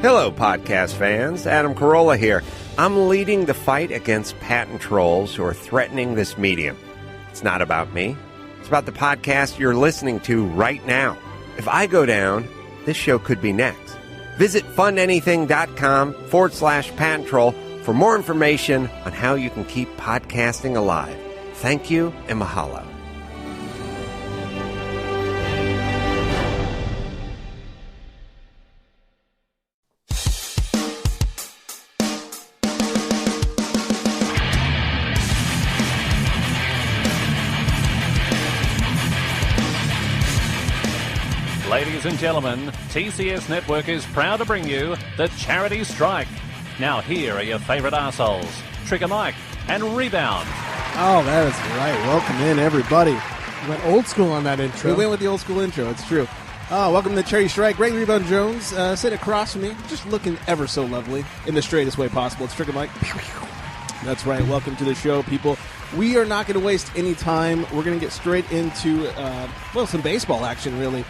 Hello, podcast fans. Adam Carolla here. I'm leading the fight against patent trolls who are threatening this medium. It's not about me. It's about the podcast you're listening to right now. If I go down, this show could be next. Visit fundanything.com/patent troll for more information on how you can keep podcasting alive. Thank you and mahalo. Ladies and gentlemen, TCS Network is proud to bring you the Charity Strike. Now here are your favorite arseholes, Trigger Mike and Rebound. Oh, that is right. Welcome in, everybody. We went old school on that intro. We went with the old school intro. It's true. Welcome to the Charity Strike. Greg Rebound Jones sitting across from me, just looking ever so lovely in the straightest way possible. It's Trigger Mike. That's right. Welcome to the show, people. We are not going to waste any time. We're going to get straight into, some baseball action, really.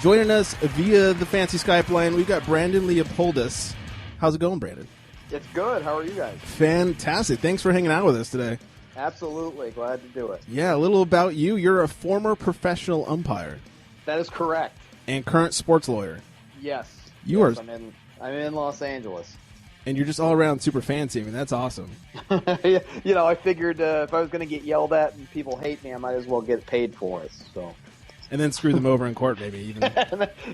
Joining us via the fancy Skype line, we've got Brandon Leopoldus. How's it going, Brandon? It's good. How are you guys? Fantastic. Thanks for hanging out with us today. Absolutely. Glad to do it. Yeah, a little about you. You're a former professional umpire. That is correct. And current sports lawyer. Yes. Yours. I'm in Los Angeles. And you're just all around super fancy. I mean, that's awesome. I figured if I was going to get yelled at and people hate me, I might as well get paid for it. So. And then screw them over in court, maybe. Even.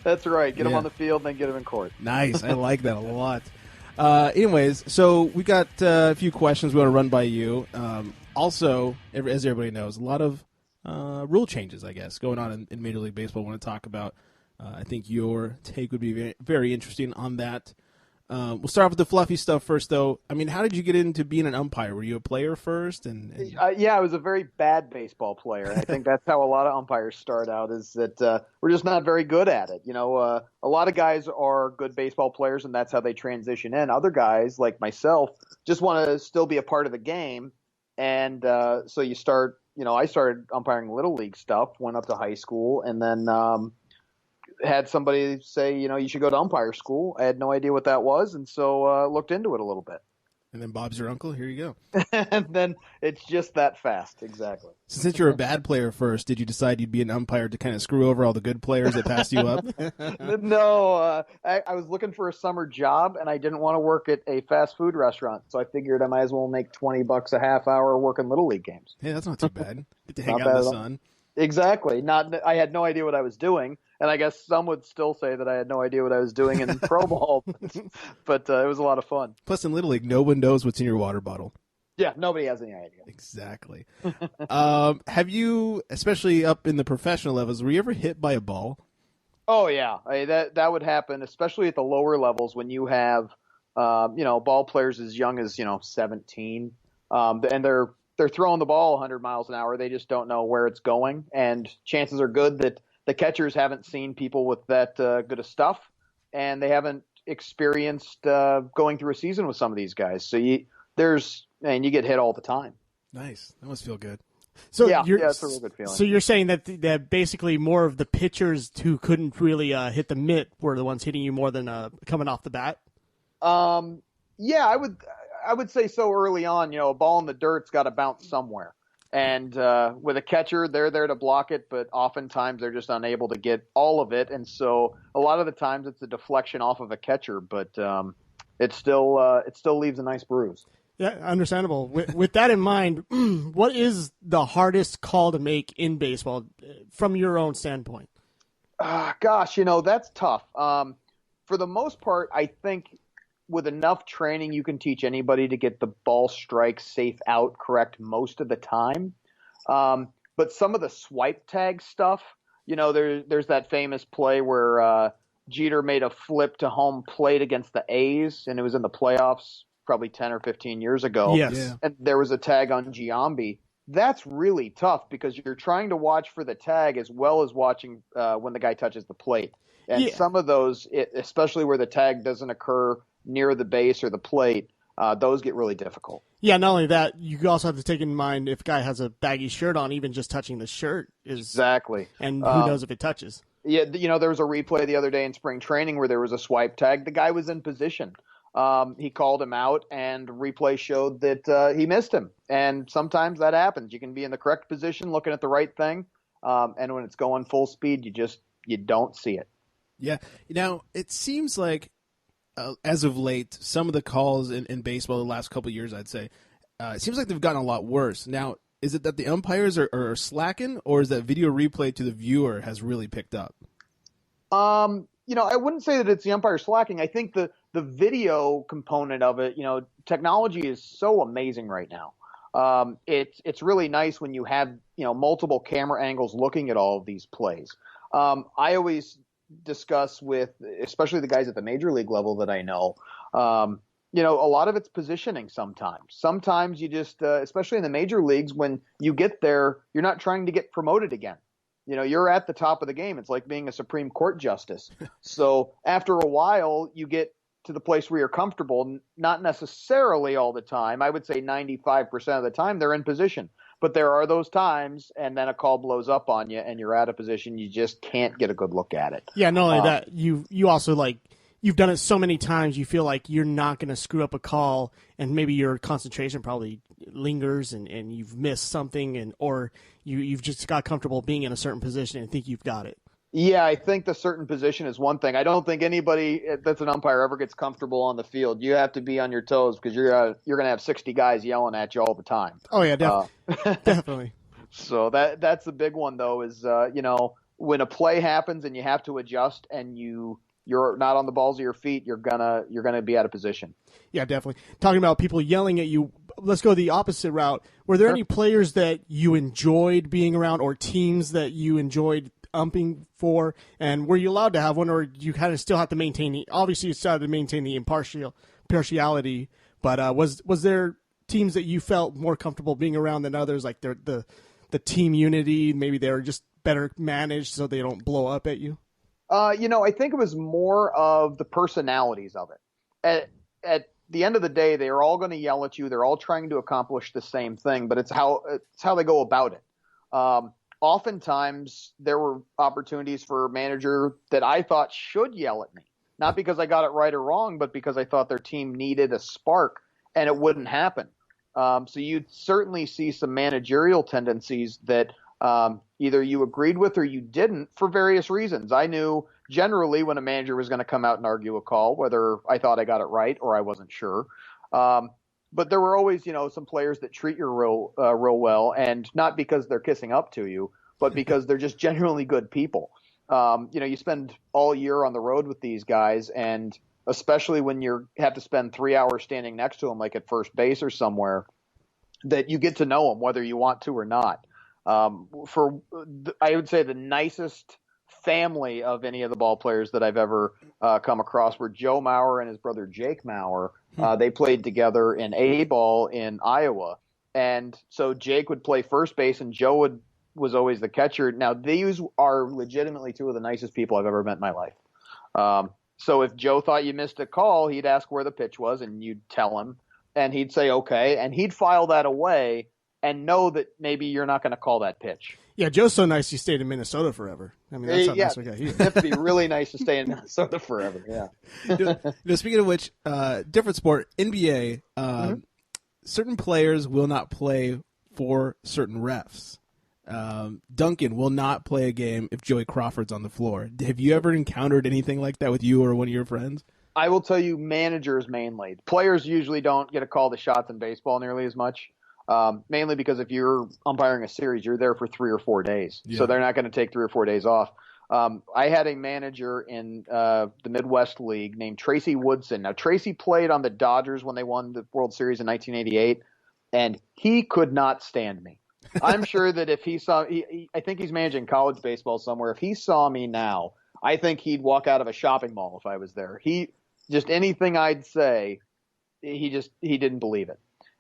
That's right. Get them on the field and then get them in court. Nice. I like that a lot. Anyways, so we got a few questions we want to run by you. Also, as everybody knows, a lot of rule changes, I guess, going on in Major League Baseball. I want to talk about. I think your take would be very, very interesting on that. We'll start off with the fluffy stuff first, though. I mean, how did you get into being an umpire? Were you a player first? Yeah, I was a very bad baseball player. I think that's how a lot of umpires start out, is that we're just not very good at it. A lot of guys are good baseball players, and that's how they transition in. Other guys, like myself, just want to still be a part of the game. And so you start, I started umpiring Little League stuff, went up to high school, and then had somebody say, you should go to umpire school. I had no idea what that was, and so looked into it a little bit. And then Bob's your uncle. Here you go. And then it's just that fast. Exactly. So since you're a bad player first, did you decide you'd be an umpire to kind of screw over all the good players that passed you up? No, I was looking for a summer job, and I didn't want to work at a fast food restaurant. So I figured I might as well make $20 a half hour working Little League games. Hey, that's not too bad. Get to hang out in the sun. Exactly. I had no idea what I was doing, and I guess some would still say that I had no idea what I was doing in pro ball, but it was a lot of fun. Plus, in Little League, no one knows what's in your water bottle. Yeah, nobody has any idea. Exactly. Have you, especially up in the professional levels, were you ever hit by a ball? Oh yeah, that would happen, especially at the lower levels when you have, ball players as young as 17, and they're throwing the ball 100 miles an hour. They just don't know where it's going, and chances are good that the catchers haven't seen people with that good of stuff, and they haven't experienced going through a season with some of these guys. So you get hit all the time. Nice. That must feel good. So yeah, it's a real good feeling. So you're saying that basically more of the pitchers who couldn't really hit the mitt were the ones hitting you more than coming off the bat? Yeah, I would say so early on. A ball in the dirt's got to bounce somewhere. And with a catcher, they're there to block it, but oftentimes they're just unable to get all of it. And so a lot of the times it's a deflection off of a catcher, but it still leaves a nice bruise. Yeah, understandable. With that in mind, what is the hardest call to make in baseball from your own standpoint? Gosh, that's tough. For the most part, I think with enough training, you can teach anybody to get the ball strike safe out correct most of the time. But some of the swipe tag stuff, there's that famous play where Jeter made a flip to home plate against the A's, and it was in the playoffs probably 10 or 15 years ago. Yes. Yeah. And there was a tag on Giambi. That's really tough because you're trying to watch for the tag as well as watching when the guy touches the plate. And some of those, especially where the tag doesn't occur near the base or the plate, those get really difficult. Yeah, not only that, you also have to take in mind if a guy has a baggy shirt on, even just touching the shirt is... Exactly. And who knows if it touches. Yeah, there was a replay the other day in spring training where there was a swipe tag. The guy was in position. He called him out, and replay showed that he missed him. And sometimes that happens. You can be in the correct position, looking at the right thing, and when it's going full speed, you don't see it. Yeah. Now, it seems like as of late, some of the calls in baseball the last couple of years, I'd say, it seems like they've gotten a lot worse. Now, is it that the umpires are slacking, or is that video replay to the viewer has really picked up? I wouldn't say that it's the umpire slacking. I think the video component of it, technology is so amazing right now. It's really nice when you have, multiple camera angles looking at all of these plays. I always discuss with, especially the guys at the major league level that I know, a lot of it's positioning sometimes. Sometimes you just, especially in the major leagues, when you get there, you're not trying to get promoted again. You're at the top of the game. It's like being a Supreme Court justice. So after a while, you get to the place where you're comfortable, not necessarily all the time. I would say 95% of the time they're in position. But there are those times, and then a call blows up on you, and you're out of position. You just can't get a good look at it. Yeah, not only that, you also, you've done it so many times, you feel like you're not going to screw up a call, and maybe your concentration probably lingers, and you've missed something, or you've just got comfortable being in a certain position and think you've got it. Yeah, I think the certain position is one thing. I don't think anybody that's an umpire ever gets comfortable on the field. You have to be on your toes because you're going to have 60 guys yelling at you all the time. Oh yeah, definitely. So that's the big one though. Is when a play happens and you have to adjust and you're not on the balls of your feet, you're gonna be out of position. Yeah, definitely. Talking about people yelling at you, let's go the opposite route. Were there any players that you enjoyed being around, or teams that you enjoyed umping for, and were you allowed to have one, or you kind of still have to maintain obviously you still had to maintain the impartiality, but was there teams that you felt more comfortable being around than others, like the team unity, maybe they were just better managed so they don't blow up at you? I think it was more of the personalities of it. At the end of the day, they are all going to yell at you. They're all trying to accomplish the same thing, but it's how they go about it. Oftentimes, there were opportunities for a manager that I thought should yell at me, not because I got it right or wrong, but because I thought their team needed a spark, and it wouldn't happen. So you'd certainly see some managerial tendencies that either you agreed with or you didn't for various reasons. I knew generally when a manager was going to come out and argue a call, whether I thought I got it right or I wasn't sure. But there were always, some players that treat you real well, and not because they're kissing up to you, but because they're just genuinely good people. You spend all year on the road with these guys, and especially when you have to spend 3 hours standing next to them, like at first base or somewhere, that you get to know them whether you want to or not. I would say the nicest family of any of the ball players that I've ever come across were Joe Mauer and his brother Jake Mauer. They played together in A-ball in Iowa. And so Jake would play first base and Joe was always the catcher. Now, these are legitimately two of the nicest people I've ever met in my life. So if Joe thought you missed a call, he'd ask where the pitch was and you'd tell him. And he'd say, okay. And he'd file that away and know that maybe you're not going to call that pitch. Yeah, Joe's so nice he stayed in Minnesota forever. I mean, that's not nice guy either. It'd be really nice to stay in Minnesota forever, yeah. Speaking of which, different sport, NBA, certain players will not play for certain refs. Duncan will not play a game if Joey Crawford's on the floor. Have you ever encountered anything like that with you or one of your friends? I will tell you, managers mainly. Players usually don't get to call the shots in baseball nearly as much. Mainly because if you're umpiring a series, you're there for 3 or 4 days. Yeah. So they're not going to take 3 or 4 days off. I had a manager in the Midwest League named Tracy Woodson. Now, Tracy played on the Dodgers when they won the World Series in 1988, and he could not stand me. I'm sure that if he saw – I think he's managing college baseball somewhere. If he saw me now, I think he'd walk out of a shopping mall if I was there. Just anything I'd say, he didn't believe it.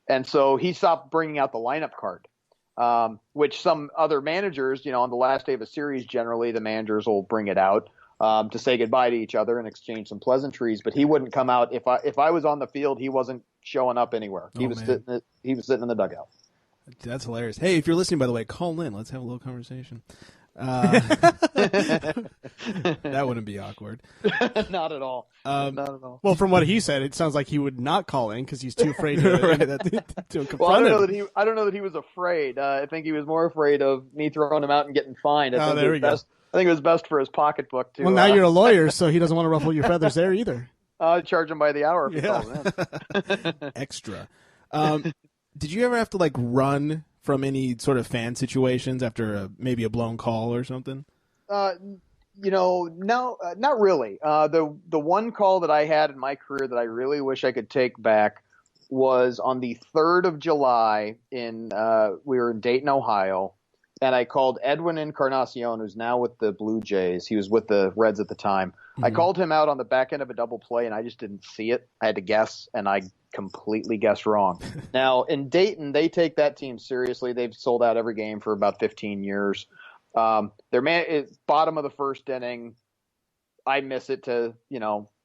And so he stopped bringing out the lineup card, which some other managers, on the last day of a series, generally the managers will bring it out to say goodbye to each other and exchange some pleasantries. But he wouldn't come out if I was on the field. He wasn't showing up anywhere. He was sitting in the dugout. That's hilarious. Hey, if you're listening, by the way, call in. Let's have a little conversation. That wouldn't be awkward. Not at all. Not at all. Well, from what he said, it sounds like he would not call in because he's too afraid to confront Well, I him. don't know that he was afraid. I think he was more afraid of me throwing him out and getting fined. I think it was best for his pocketbook too. Well, now you're a lawyer, so he doesn't want to ruffle your feathers there either. Charge him by the hour if he calls in. Extra. Did you ever have to run from any sort of fan situations after maybe a blown call or something? No, not really. The one call that I had in my career that I really wish I could take back was on the 3rd of July we were in Dayton, Ohio, and I called Edwin Encarnacion, who's now with the Blue Jays. He was with the Reds at the time. Mm-hmm. I called him out on the back end of a double play, and I just didn't see it. I had to guess, and I completely guessed wrong. Now, in Dayton, they take that team seriously. They've sold out every game for about 15 years. Their man is bottom of the first inning. I miss it to,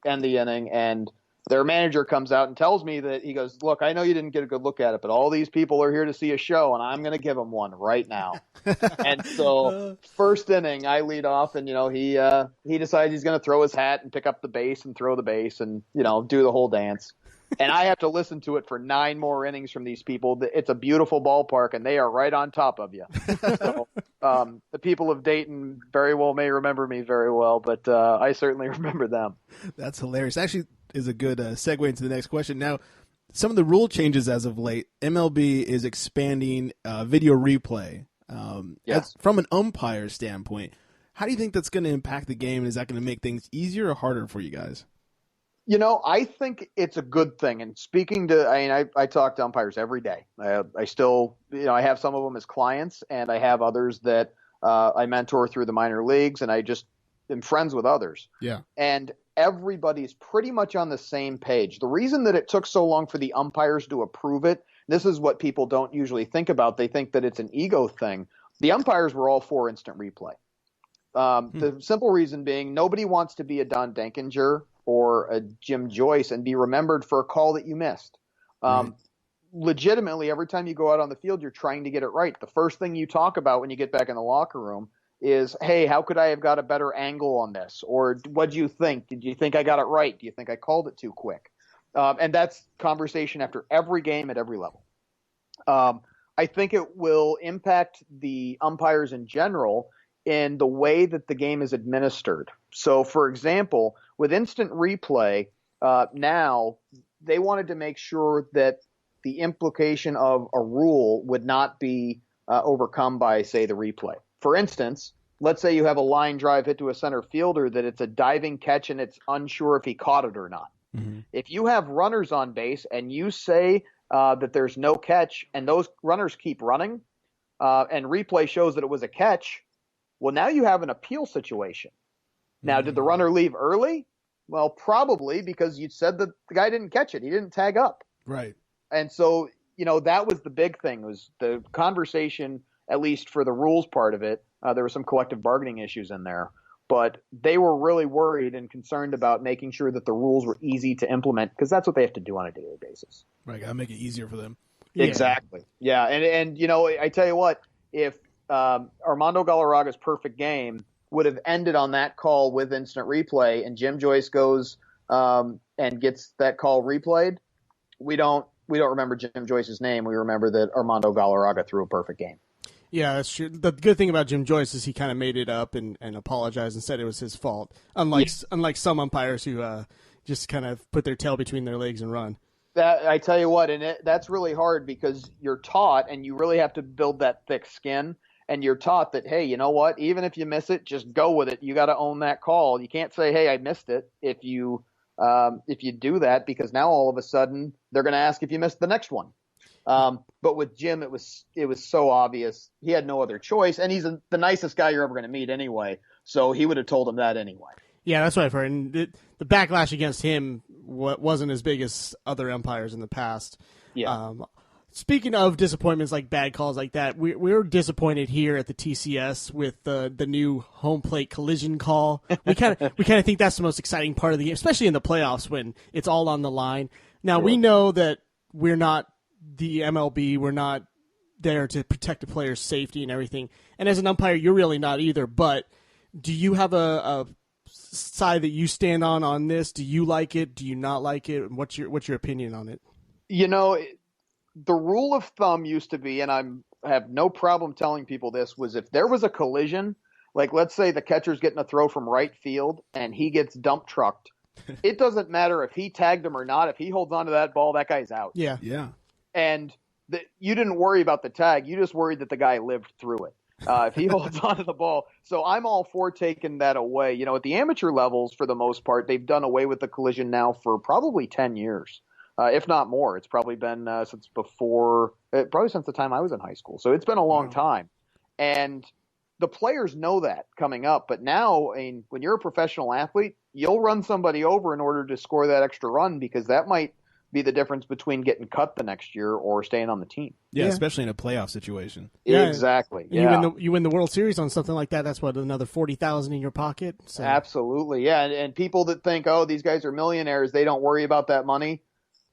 end the inning, and their manager comes out and tells me that he goes, "Look, I know you didn't get a good look at it, but all these people are here to see a show, and I'm going to give them one right now." And so, first inning, I lead off, and he decides he's going to throw his hat and pick up the base and throw the base and do the whole dance. And I have to listen to it for 9 more innings from these people. It's a beautiful ballpark, and they are right on top of you. So, the people of Dayton very well may remember me very well, but I certainly remember them. That's hilarious. Actually, is a good segue into the next question. Now, some of the rule changes as of late, MLB is expanding video replay. Yes. From an umpire standpoint, how do you think that's going to impact the game? And is that going to make things easier or harder for you guys? I think it's a good thing. And speaking to, I talk to umpires every day. I still, I have some of them as clients, and I have others that I mentor through the minor leagues, and I just am friends with others. Yeah. And everybody's pretty much on the same page. The reason that it took so long for the umpires to approve it, this is what people don't usually think about. They think that it's an ego thing. The umpires were all for instant replay. The simple reason being nobody wants to be a Don Denkinger or a Jim Joyce and be remembered for a call that you missed. Legitimately, every time you go out on the field, you're trying to get it right. The first thing you talk about when you get back in the locker room is, hey, how could I have got a better angle on this? Or what'd you think? Did you think I got it right? Do you think I called it too quick? And that's conversation after every game at every level. I think it will impact the umpires in general in the way that the game is administered. So, for example, with instant replay, now they wanted to make sure that the implication of a rule would not be overcome by, say, the replay. For instance, let's say you have a line drive hit to a center fielder that it's a diving catch and it's unsure if he caught it or not. Mm-hmm. If you have runners on base and you say that there's no catch and those runners keep running and replay shows that it was a catch, well, now you have an appeal situation. Now, did the runner leave early? Well, probably, because you said that the guy didn't catch it. He didn't tag up. Right. And so, that was the big thing, was the conversation, at least for the rules part of it. There were some collective bargaining issues in there. But they were really worried and concerned about making sure that the rules were easy to implement, because that's what they have to do on a daily basis. Right, got to make it easier for them. Yeah. Exactly. Yeah, and I tell you what, if Armando Galarraga's perfect game would have ended on that call with instant replay, and Jim Joyce goes and gets that call replayed, we don't remember Jim Joyce's name. We remember that Armando Galarraga threw a perfect game. Yeah, that's true. The good thing about Jim Joyce is he kind of made it up and apologized and said it was his fault. Unlike some umpires who just kind of put their tail between their legs and run. That, I tell you what, that's really hard, because you're taught, and you really have to build that thick skin. And you're taught that, hey, you know what? Even if you miss it, just go with it. You got to own that call. You can't say, hey, I missed it. If you do that, because now all of a sudden they're going to ask if you missed the next one. But with Jim, it was so obvious. He had no other choice, and he's the nicest guy you're ever going to meet anyway. So he would have told him that anyway. Yeah, that's what I've heard. And the backlash against him wasn't as big as other umpires in the past. Yeah. Speaking of disappointments, like bad calls like that, we're disappointed here at the TCS with the new home plate collision call. We kind of think that's the most exciting part of the game, especially in the playoffs when it's all on the line. Now, we know that we're not the MLB, we're not there to protect the player's safety and everything. And as an umpire, you're really not either. But do you have a side that you stand on this? Do you like it? Do you not like it? What's your opinion on it? The rule of thumb used to be, and I have no problem telling people this, was if there was a collision, like let's say the catcher's getting a throw from right field and he gets dump trucked, it doesn't matter if he tagged him or not. If he holds onto that ball, that guy's out. Yeah. And you didn't worry about the tag. You just worried that the guy lived through it. If he holds onto the ball. So I'm all for taking that away. At the amateur levels, for the most part, they've done away with the collision now for probably 10 years. If not more. It's probably been since the time I was in high school. So it's been a long time. And the players know that coming up. But now, when you're a professional athlete, you'll run somebody over in order to score that extra run, because that might be the difference between getting cut the next year or staying on the team. Yeah, especially in a playoff situation. Yeah, exactly. Yeah. You win the World Series on something like that. That's what, another $40,000 in your pocket. So. Absolutely. Yeah. And people that think, oh, these guys are millionaires, they don't worry about that money.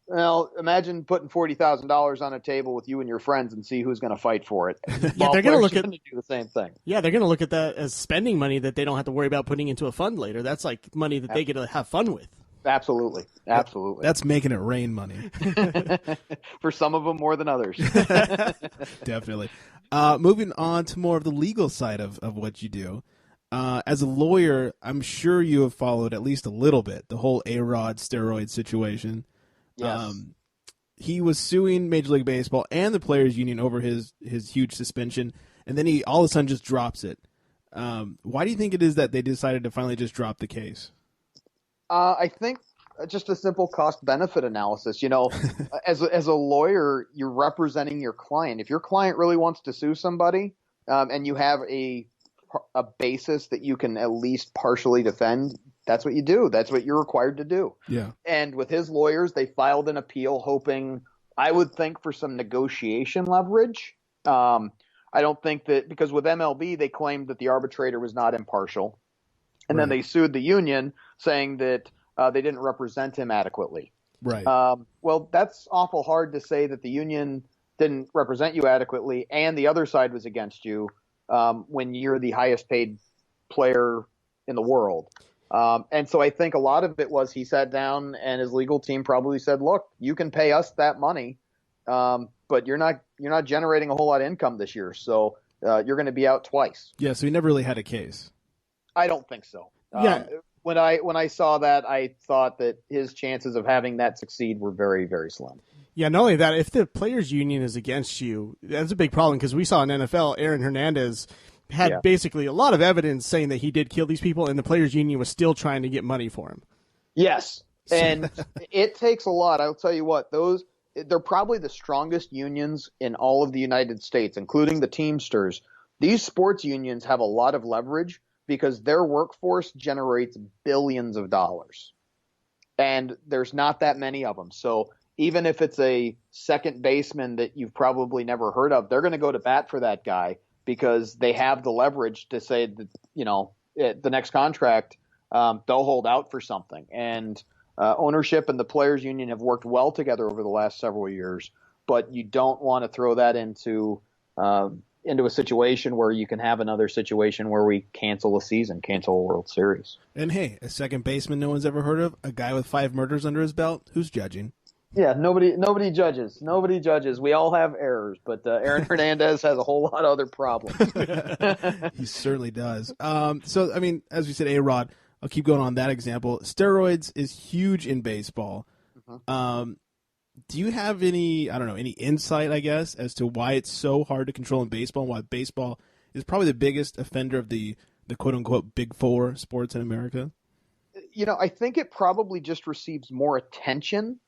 Well, imagine putting $40,000 on a table with you and your friends and see who's going to fight for it. Yeah, they're going to look at do the same thing. Yeah, they're going to look at that as spending money that they don't have to worry about putting into a fund later. That's like money that they get to have fun with. Absolutely. That's making it rain money. For some of them more than others. Definitely. Moving on to more of the legal side of what you do. As a lawyer, I'm sure you have followed at least a little bit the whole A-Rod steroid situation. Yes. He was suing Major League Baseball and the Players Union over his huge suspension, and then he all of a sudden just drops it. Why do you think it is that they decided to finally just drop the case? I think just a simple cost-benefit analysis. As a lawyer, you're representing your client. If your client really wants to sue somebody, and you have a basis that you can at least partially defend, that's what you do. That's what you're required to do. Yeah. And with his lawyers, they filed an appeal hoping, I would think, for some negotiation leverage. I don't think that, because with MLB, they claimed that the arbitrator was not impartial. And then they sued the union saying that they didn't represent him adequately. Right. Well, that's awful hard to say that the union didn't represent you adequately and the other side was against you when you're the highest paid player in the world. And so I think a lot of it was he sat down and his legal team probably said, look, you can pay us that money, but you're not generating a whole lot of income this year. So you're going to be out twice. Yeah, so he never really had a case. I don't think so. Yeah. When I saw that, I thought that his chances of having that succeed were very, very slim. Yeah, not only that, if the players' union is against you, that's a big problem, because we saw in NFL, Aaron Hernandez had basically a lot of evidence saying that he did kill these people, and the players' union was still trying to get money for him. Yes, and it takes a lot. I'll tell you what, they're probably the strongest unions in all of the United States, including the Teamsters. These sports unions have a lot of leverage because their workforce generates billions of dollars. And there's not that many of them. So even if it's a second baseman that you've probably never heard of, they're going to go to bat for that guy because they have the leverage to say that, the next contract, they'll hold out for something. And ownership and the players union have worked well together over the last several years, but you don't want to throw that into a situation where you can have another situation where we cancel a season, cancel a World Series. And hey, a second baseman no one's ever heard of, a guy with 5 murders under his belt, who's judging? Yeah, nobody judges. Nobody judges. We all have errors, but Aaron Hernandez has a whole lot of other problems. He certainly does. So, I mean, as we said, A-Rod, I'll keep going on that example. Steroids is huge in baseball. Mm-hmm. Do you have any insight, I guess, as to why it's so hard to control in baseball and why baseball is probably the biggest offender of the quote-unquote Big Four sports in America? I think it probably just receives more attention.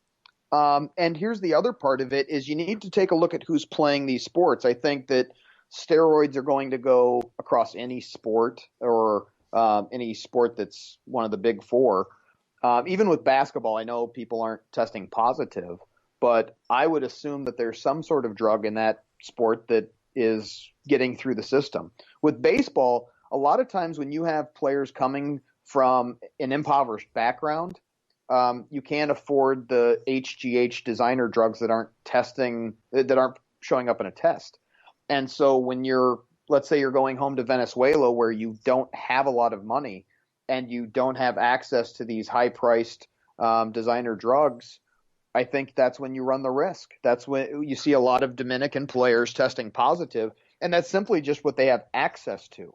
And here's the other part of it is you need to take a look at who's playing these sports. I think that steroids are going to go across any sport or any sport that's one of the Big Four. Even with basketball, I know people aren't testing positive, but I would assume that there's some sort of drug in that sport that is getting through the system. With baseball, a lot of times when you have players coming from an impoverished background, you can't afford the HGH designer drugs that aren't showing up in a test. And so when let's say you're going home to Venezuela where you don't have a lot of money and you don't have access to these high-priced designer drugs, I think that's when you run the risk. That's when you see a lot of Dominican players testing positive, and that's simply just what they have access to.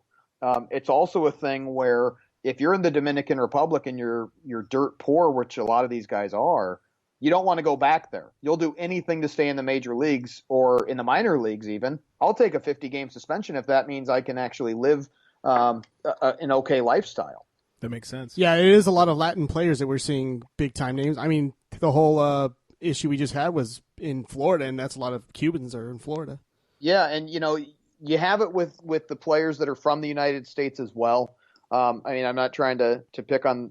It's also a thing where if you're in the Dominican Republic and you're dirt poor, which a lot of these guys are, you don't want to go back there. You'll do anything to stay in the major leagues or in the minor leagues even. I'll take a 50-game suspension if that means I can actually live an okay lifestyle. That makes sense. Yeah, it is a lot of Latin players that we're seeing big-time names. I mean, the whole issue we just had was in Florida, and that's a lot of Cubans are in Florida. Yeah, and, you have it with the players that are from the United States as well. I mean, I'm not trying to pick on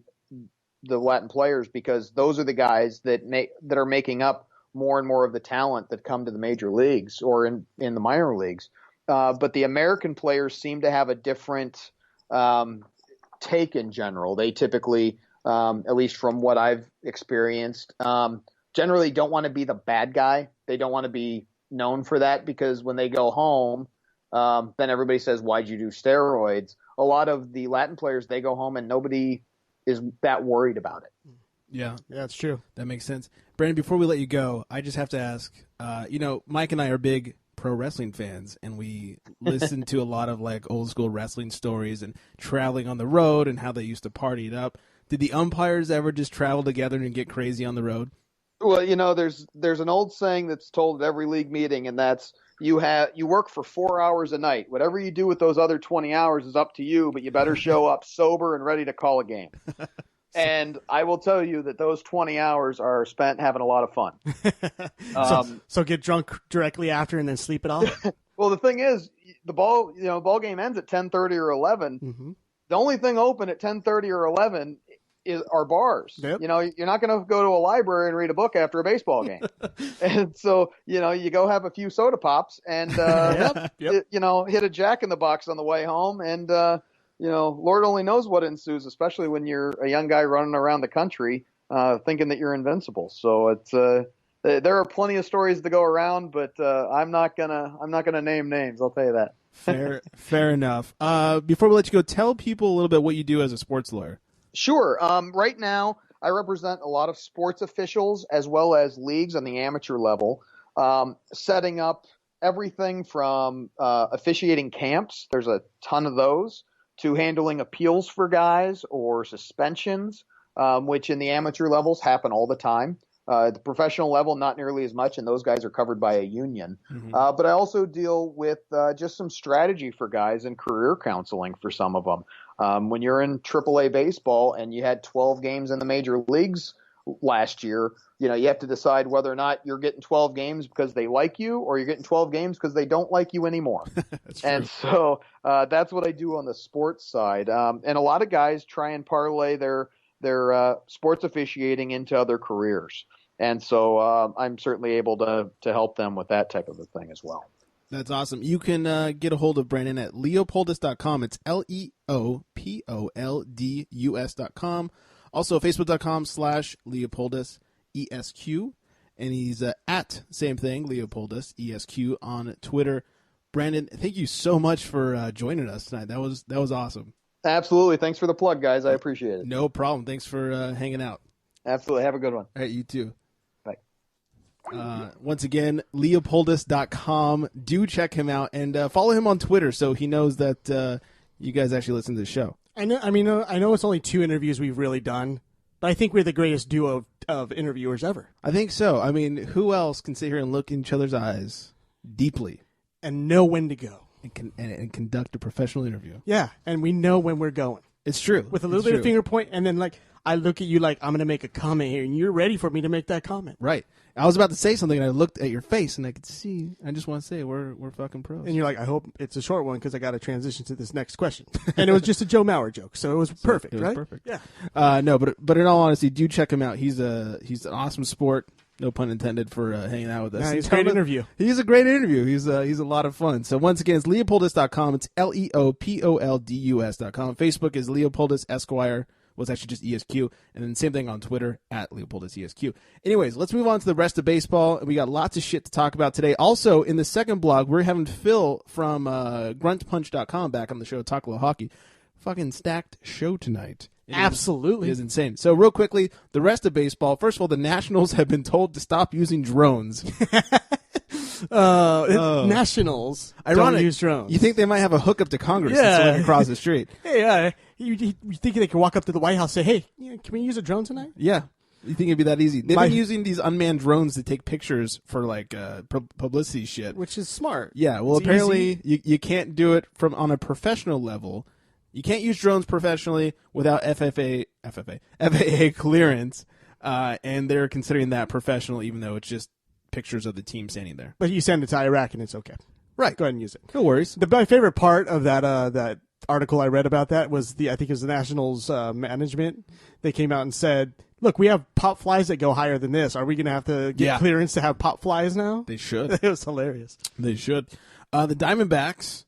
the Latin players because those are the guys that are making up more and more of the talent that come to the major leagues or in the minor leagues. But the American players seem to have a different take in general. They typically, at least from what I've experienced, generally don't want to be the bad guy. They don't want to be known for that because when they go home, then everybody says, "Why'd you do steroids?" A lot of the Latin players, they go home and nobody is that worried about it. Yeah, that's true. That makes sense. Brandon, before we let you go, I just have to ask, Mike and I are big pro wrestling fans, and we listen to a lot of like old school wrestling stories and traveling on the road and how they used to party it up. Did the umpires ever just travel together and get crazy on the road? Well, there's an old saying that's told at every league meeting, and that's you work for 4 hours a night. Whatever you do with those other 20 hours is up to you, but you better show up sober and ready to call a game. And I will tell you that those 20 hours are spent having a lot of fun. So get drunk directly after and then sleep it off? Well, the thing is, the ball game ends at 10:30 or 11. Mm-hmm. The only thing open at 10:30 or 11 are bars. Yep. You're not going to go to a library and read a book after a baseball game. And so, you go have a few soda pops and, hit a Jack in the Box on the way home. And, Lord only knows what ensues, especially when you're a young guy running around the country, thinking that you're invincible. So it's, there are plenty of stories to go around, but, I'm not gonna name names. I'll tell you that. Fair enough. Before we let you go, tell people a little bit what you do as a sports lawyer. Sure. Right now, I represent a lot of sports officials as well as leagues on the amateur level, setting up everything from officiating camps. There's a ton of those, to handling appeals for guys or suspensions, which in the amateur levels happen all the time. At the professional level, not nearly as much, and those guys are covered by a union. Mm-hmm. But I also deal with just some strategy for guys and career counseling for some of them. When you're in AAA baseball and you had 12 games in the major leagues last year, you have to decide whether or not you're getting 12 games because they like you or you're getting 12 games because they don't like you anymore. And so that's what I do on the sports side. And a lot of guys try and parlay their sports officiating into other careers. And so I'm certainly able to help them with that type of a thing as well. That's awesome. You can get a hold of Brandon at leopoldus.com. It's LeoPoldus.com. Also, Facebook.com/Leopoldus ESQ. And he's at, same thing, Leopoldus ESQ on Twitter. Brandon, thank you so much for joining us tonight. That was awesome. Absolutely. Thanks for the plug, guys. I appreciate it. No problem. Thanks for hanging out. Absolutely. Have a good one. All right, you too. Bye. Once again, Leopoldus.com. Do check him out and follow him on Twitter so he knows that you guys actually listen to the show. I know it's only 2 interviews we've really done, but I think we're the greatest duo of interviewers ever. I think so. I mean, who else can sit here and look in each other's eyes deeply and know when to go and conduct a professional interview? Yeah, and we know when we're going. It's true. With a little bit of finger point, and then I look at you like I'm going to make a comment here, and you're ready for me to make that comment. Right. I was about to say something, and I looked at your face, and I could see. I just want to say we're fucking pros. And you're like, I hope it's a short one because I got to transition to this next question. And it was just a Joe Mauer joke, so it was perfect, right? Perfect. Yeah. No, but in all honesty, do check him out. He's an awesome sport. No pun intended for hanging out with us. Yeah, he's a great interview. He's a great interview. He's a lot of fun. So once again, it's Leopoldus.com. It's LeoPoldus.com. Facebook is Leopoldus Esquire. Well, it's actually just ESQ. And then same thing on Twitter, at LeopoldisESQ. Anyways, let's move on to the rest of baseball. We got lots of shit to talk about today. Also, in the second blog, we're having Phil from gruntpunch.com back on the show to talk a little hockey. Fucking stacked show tonight. Absolutely. It is insane. So real quickly, the rest of baseball. First of all, the Nationals have been told to stop using drones. Nationals don't use drones. You think they might have a hookup to Congress that's looking across the street. Hey, you think they can walk up to the White House and say, hey, can we use a drone tonight? Yeah. You think it'd be that easy? They've been using these unmanned drones to take pictures for like publicity shit. Which is smart. Yeah, well, apparently you can't do it on a professional level. You can't use drones professionally without FAA clearance, and they're considering that professional, even though it's just pictures of the team standing there. But you send it to Iraq and it's okay. Right. Go ahead and use it. No worries. My favorite part of that article I read about that was I think it was the Nationals management. They came out and said, look, we have pop flies that go higher than this. Are we going to have to get clearance to have pop flies now? They should. It was hilarious. They should. The Diamondbacks,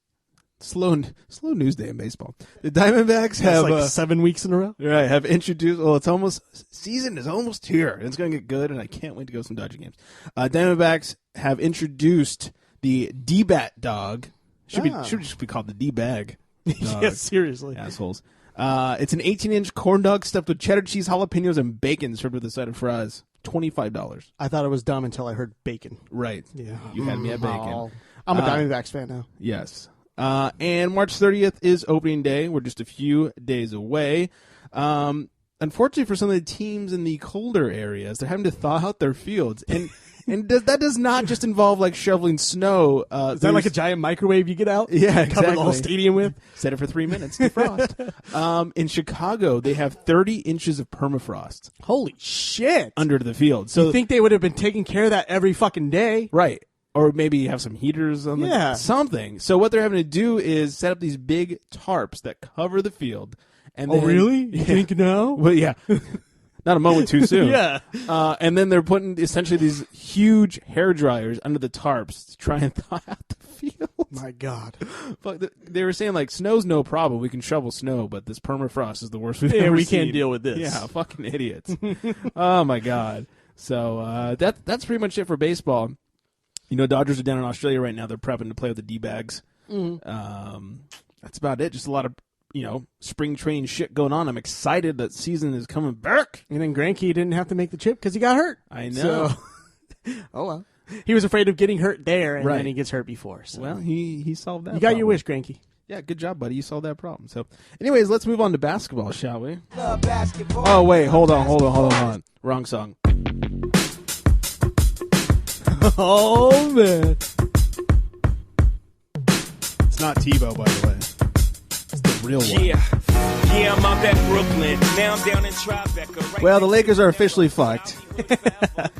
slow news day in baseball. The Diamondbacks have like 7 weeks in a row. Right, have introduced. Well, season is almost here, and it's going to get good, and I can't wait to go to some Dodger games. Diamondbacks have introduced the D-Bat dog. Should just be called the D-Bag. Yes, seriously, assholes. It's an 18-inch corn dog stuffed with cheddar cheese, jalapenos, and bacon, served with a side of fries. $25. I thought it was dumb until I heard bacon. Right. Yeah. You had me at bacon. Oh. I'm a Diamondbacks fan now. Yes. And March 30th is opening day. We're just a few days away. Unfortunately for some of the teams in the colder areas, they're having to thaw out their fields. And that does not just involve like shoveling snow. Is that like a giant microwave you get out? Yeah, exactly. Cover the whole stadium with? Set it for 3 minutes, defrost. In Chicago, they have 30 inches of permafrost. Holy shit. Under the field. So you think they would have been taking care of that every fucking day? Right. Or maybe you have some heaters on something. So what they're having to do is set up these big tarps that cover the field. And then, really? You think no? Well, yeah. Not a moment too soon. Yeah. And then they're putting essentially these huge hair dryers under the tarps to try and thaw out the field. My God. But they were saying, like, snow's no problem. We can shovel snow, but this permafrost is the worst we've ever we seen. can't deal with this. Yeah, fucking idiots. Oh, my God. So that's pretty much it for baseball. You know, Dodgers are down in Australia right now. They're prepping to play with the D-Bags. Mm-hmm. That's about it. Just a lot of, spring training shit going on. I'm excited that season is coming back. And then Greinke didn't have to make the trip because he got hurt. I know. So, oh, well. He was afraid of getting hurt there, and then he gets hurt before. So. Well, he solved that You got problem. your wish, Greinke. Yeah, good job, buddy. You solved that problem. So, anyways, let's move on to basketball, shall we? Oh, wait. Hold on. Wrong song. Oh, man. It's not TiVo, by the way. It's the real one. Yeah, I'm up at Brooklyn. Now I'm down in Tribeca. Well, the Lakers are officially fucked.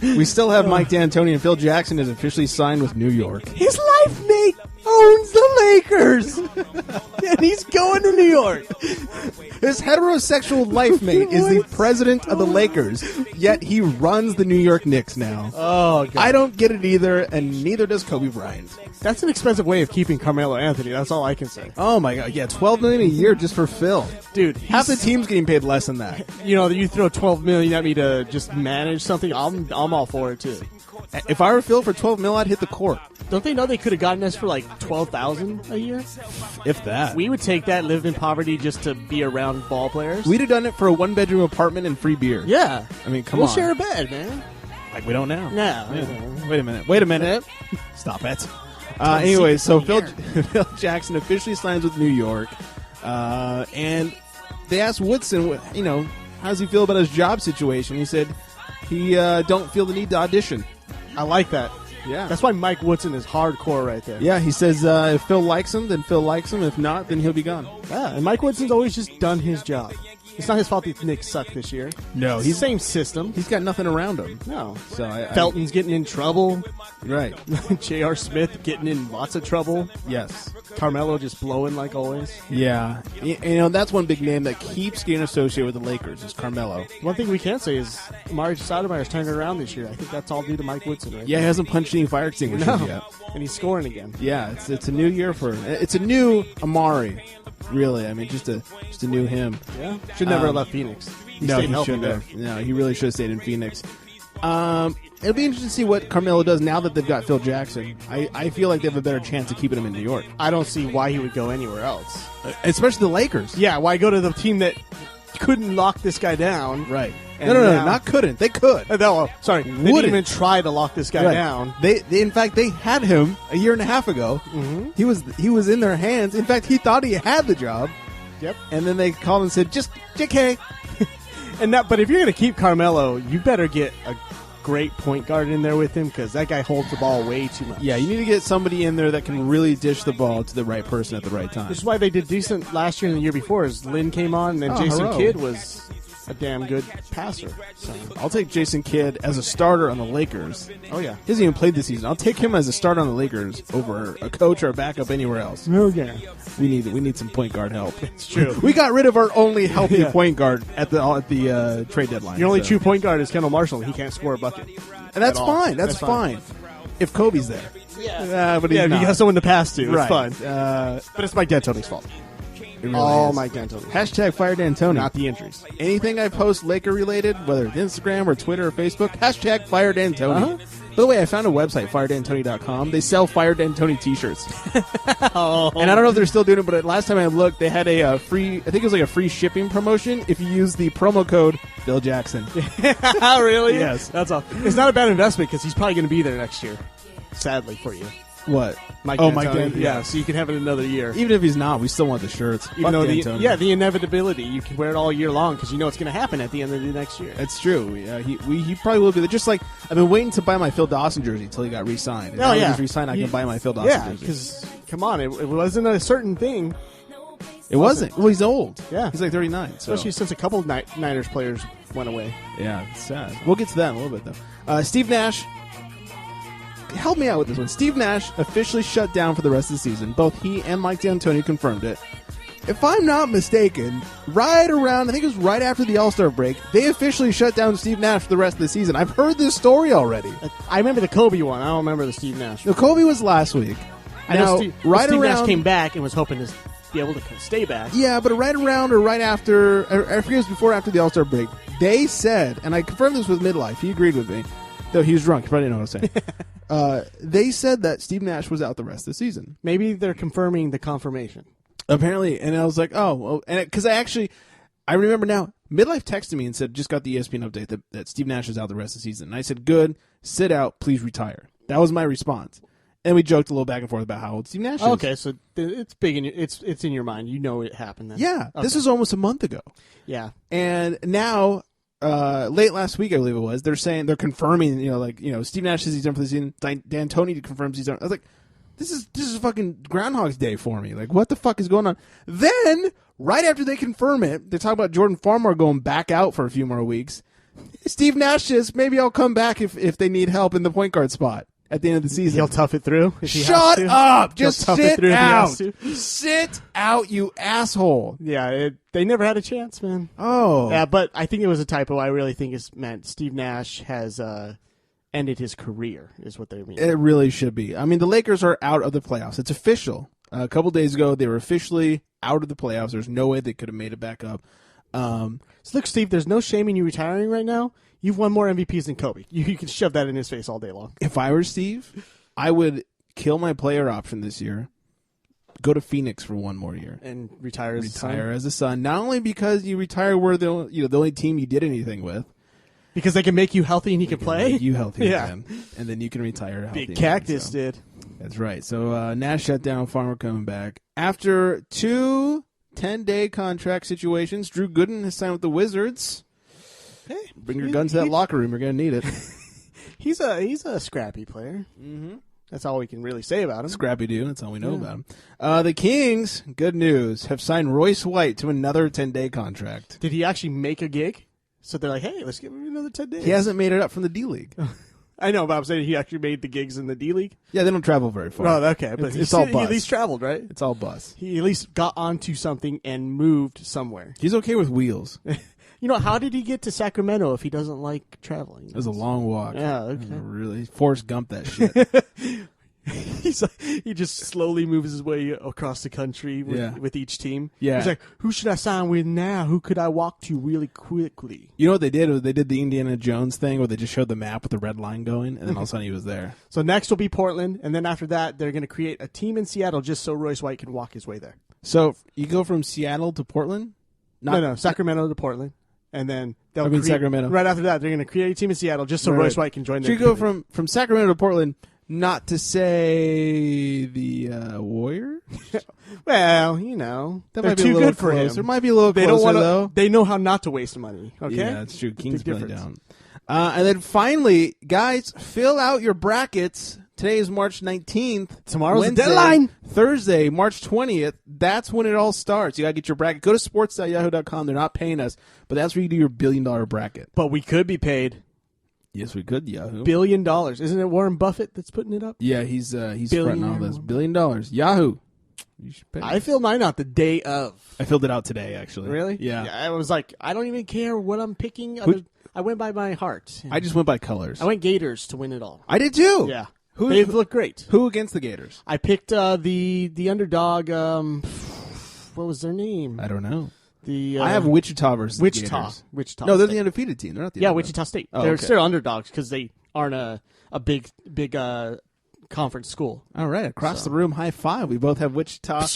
We still have Mike D'Antoni, and Phil Jackson is officially signed with New York. His life mate owns the Lakers, and he's going to New York. His heterosexual life mate is the president of the Lakers, yet he runs the New York Knicks now. Oh, God. I don't get it either, and neither does Kobe Bryant. That's an expensive way of keeping Carmelo Anthony. That's all I can say. Oh, my God. Yeah, $12 million a year just for Phil. Dude, half the team's getting paid less than that. You throw $12 million at me to just manage something, I'm all for it, too. If I were Phil for $12 million, I'd hit the court. Don't they know they could have gotten us for like $12,000 a year? If that. We would take that, live in poverty just to be around ball players. We'd have done it for a one-bedroom apartment and free beer. Yeah. I mean, come on. We'll share a bed, man. Like we don't now. No. Yeah. Wait a minute. Stop it. Anyway, so Phil Jackson officially signs with New York. And they asked Woodson, how does he feel about his job situation? He said he don't feel the need to audition. I like that. Yeah. That's why Mike Woodson is hardcore right there. Yeah, he says if Phil likes him, then Phil likes him. If not, then he'll be gone. Yeah, and Mike Woodson's always just done his job. It's not his fault the Knicks suck this year. No, he's same system. He's got nothing around him. No. So Felton's getting in trouble. Right. J.R. Smith getting in lots of trouble. Yes. Carmelo just blowing like always. Yeah. That's one big name that keeps getting associated with the Lakers is Carmelo. One thing we can say is Amari Stoudemire's turned it around this year. I think that's all due to Mike Woodson, right? Yeah, he hasn't punched any fire extinguishers yet. And he's scoring again. Yeah, it's a new year for him. It's a new Amari, really. I mean, just a new him. Yeah. Should never have left Phoenix. He No, stayed he healthy should there. have. No, he really should have stayed in Phoenix. It'll be interesting to see what Carmelo does now that they've got Phil Jackson. I feel like they have a better chance of keeping him in New York. I don't see why he would go anywhere else. Especially the Lakers. Yeah, why go to the team that couldn't lock this guy down? Right. And No, now- not couldn't. They could. No, sorry. They didn't Wouldn't. even try to lock this guy Right. down. They in fact they had him a year and a half ago. Mm-hmm. He was in their hands. In fact, he thought he had the job. Yep. And then they called and said, "Just JK." But if you're going to keep Carmelo, you better get a great point guard in there with him because that guy holds the ball way too much. Yeah, you need to get somebody in there that can really dish the ball to the right person at the right time. This is why they did decent last year and the year before. Is Lynn came on, and then Jason Haro. Kidd was a damn good passer. So, I'll take Jason Kidd as a starter on the Lakers. oh yeah, He hasn't even played this season. I'll take him as a starter on the Lakers over a coach or a backup anywhere else. oh yeah, We need some point guard help. it's true. We got rid of our only healthy Yeah. point guard at the trade deadline. Your only so. true point guard is Kendall Marshall. He can't score a bucket. And that's at all. fine. That's fine. If Kobe's there. Yeah, but he's Yeah, not. you got someone to pass to. Right. It's fine. But it's Mike D'Antoni's fault. It really All is. Mike D'Antoni. Hashtag Fire D'Antoni. Not the injuries. Anything I post Laker related, whether it's Instagram or Twitter or Facebook, hashtag Fire D'Antoni. Uh-huh. By the way, I found a website, firedantoni.com. They sell Fire D'Antoni t-shirts. And I don't know if they're still doing it, but last time I looked, they had a free, I think it was like a free shipping promotion if you use the promo code Bill Jackson. Really? Yes. That's all. It's not a bad investment because he's probably going to be there next year. Sadly for you. What? Mike Oh, D'Antoni. Mike D'Antoni. Yeah, so you can have it another year. Even if he's not, we still want the shirts. Even Fuck though D'Antoni. the inevitability, you can wear it all year long because you know it's going to happen at the end of the next year. It's true. He probably will be there. Just like I've been waiting to buy my Phil Dawson jersey until he got re-signed. And now that he's re-signed, I can buy my Phil Dawson Yeah, jersey. because come on, it wasn't a certain thing, It wasn't. Well, he's old. Yeah. He's like 39. So. especially since a couple of Niners players went away. Yeah, it's sad. We'll get to that in a little bit, though. Steve Nash. Help me out with this one. Steve Nash officially shut down for the rest of the season. Both he and Mike D'Antoni confirmed it. If I'm not mistaken, right around, I think it was right after the All-Star break, they officially shut down Steve Nash for the rest of the season. I've heard this story already. I remember the Kobe one. I don't remember the Steve Nash. No, Kobe was last week. I know Now, Steve right Nash around, came back and was hoping to be able to stay back. Yeah, but right around or right after, I forget it was before or after the All-Star break, they said, and I confirmed this with Midlife, he agreed with me, though he was drunk, he probably didn't know what I was saying. They said that Steve Nash was out the rest of the season. Maybe they're confirming the confirmation. Apparently, and I was like, oh, well, and because I remember now, Midlife texted me and said, just got the ESPN update that Steve Nash is out the rest of the season. And I said, good, sit out, please retire. That was my response. And we joked a little back and forth about how old Steve Nash is. Okay, so it's big in it's in your mind. You know it happened. Then. Yeah, Okay. this was almost a month ago. Yeah. And now, late last week, I believe it was, they're confirming, Steve Nash says he's done for the season. D'Antoni confirms he's done. I was like, this is fucking Groundhog's Day for me. Like, what the fuck is going on? Then, right after they confirm it, they talk about Jordan Farmar going back out for a few more weeks. Steve Nash says, maybe I'll come back if they need help in the point guard spot at the end of the season. He'll tough it through. If he has Shut to. up! He'll Just tough it sit through if he out. has to. Sit out, you asshole. Yeah, they never had a chance, man. Oh. Yeah, but I think it was a typo. I really think it's meant Steve Nash has ended his career, is what they mean. It really should be. I mean, the Lakers are out of the playoffs. It's official. A couple days ago, they were officially out of the playoffs. There's no way they could have made it back up. So look, Steve, there's no shame in you retiring right now. You've won more MVPs than Kobe. You can shove that in his face all day long. If I were Steve, I would kill my player option this year, go to Phoenix for one more year, And retire as retire as a Sun. Not only because you retire where the only team you did anything with, because they can make you healthy and he can play. make you healthy Yeah. again, and then you can retire healthy. Big again, Cactus so. did. That's right. So Nash shut down, Farmer coming back. After 2 10-day contract situations, Drew Gooden has signed with the Wizards. Hey, Bring your gun to that locker room. You're going to need it. He's a scrappy player. Mm-hmm. That's all we can really say about him. Scrappy Doo. That's all we know about him. The Kings, good news, have signed Royce White to another 10-day contract. Did he actually make a gig? So they're like, hey, let's give him another 10 days. He hasn't made it up from the D-League. I know, but I'm saying he actually made the gigs in the D League. Yeah, they don't travel very far. Oh, okay, but it's all he bus. at least traveled, right? It's all bus. He at least got onto something and moved somewhere. He's okay with wheels. You know, how did he get to Sacramento if he doesn't like traveling? It was a long walk. Yeah, okay. Really, Forrest Gump that shit. He just slowly moves his way across the country with each team. Yeah. He's like, who should I sign with now? Who could I walk to really quickly? You know what they did? They did the Indiana Jones thing where they just showed the map with the red line going, and then all of a sudden he was there. So next will be Portland, and then after that, they're going to create a team in Seattle just so Royce White can walk his way there. So you go from Seattle to Portland? No, Sacramento to Portland. And then they'll Sacramento. Right after that, they're going to create a team in Seattle just so Royce White can join them. So you go from Sacramento to Portland, not to say the Warriors? Well, you know, That they're might be too a little good for him. closer. It might be a little closer, though. They know how not to waste money, okay? Yeah, that's true. Kings play difference. down. And then finally, guys, fill out your brackets. Today is March 19th. Tomorrow's Wednesday, the deadline. Thursday, March 20th. That's when it all starts. You got to get your bracket. Go to sports.yahoo.com. They're not paying us, but that's where you do your $1 billion bracket. But we could be paid Yes, we could, Yahoo. $1 billion. Isn't it Warren Buffett that's putting it up? Yeah, he's fronting all this. $1 billion. Yahoo. You should pay. I filled mine out the day of. I filled it out today, actually. Really? Yeah. I was like, I don't even care what I'm picking. I went by my heart. I just went by colors. I went Gators to win it all. I did too. Yeah. Who They look great. Who against the Gators? I picked the underdog. What was their name? I don't know. I have Wichita versus the Wichita. Gators. Wichita. No, they're State. the undefeated team. They're not the Yeah, underdog. Wichita State. Oh, They're okay. still underdogs because they aren't a big conference school. All right, across the room, high five. We both have Wichita.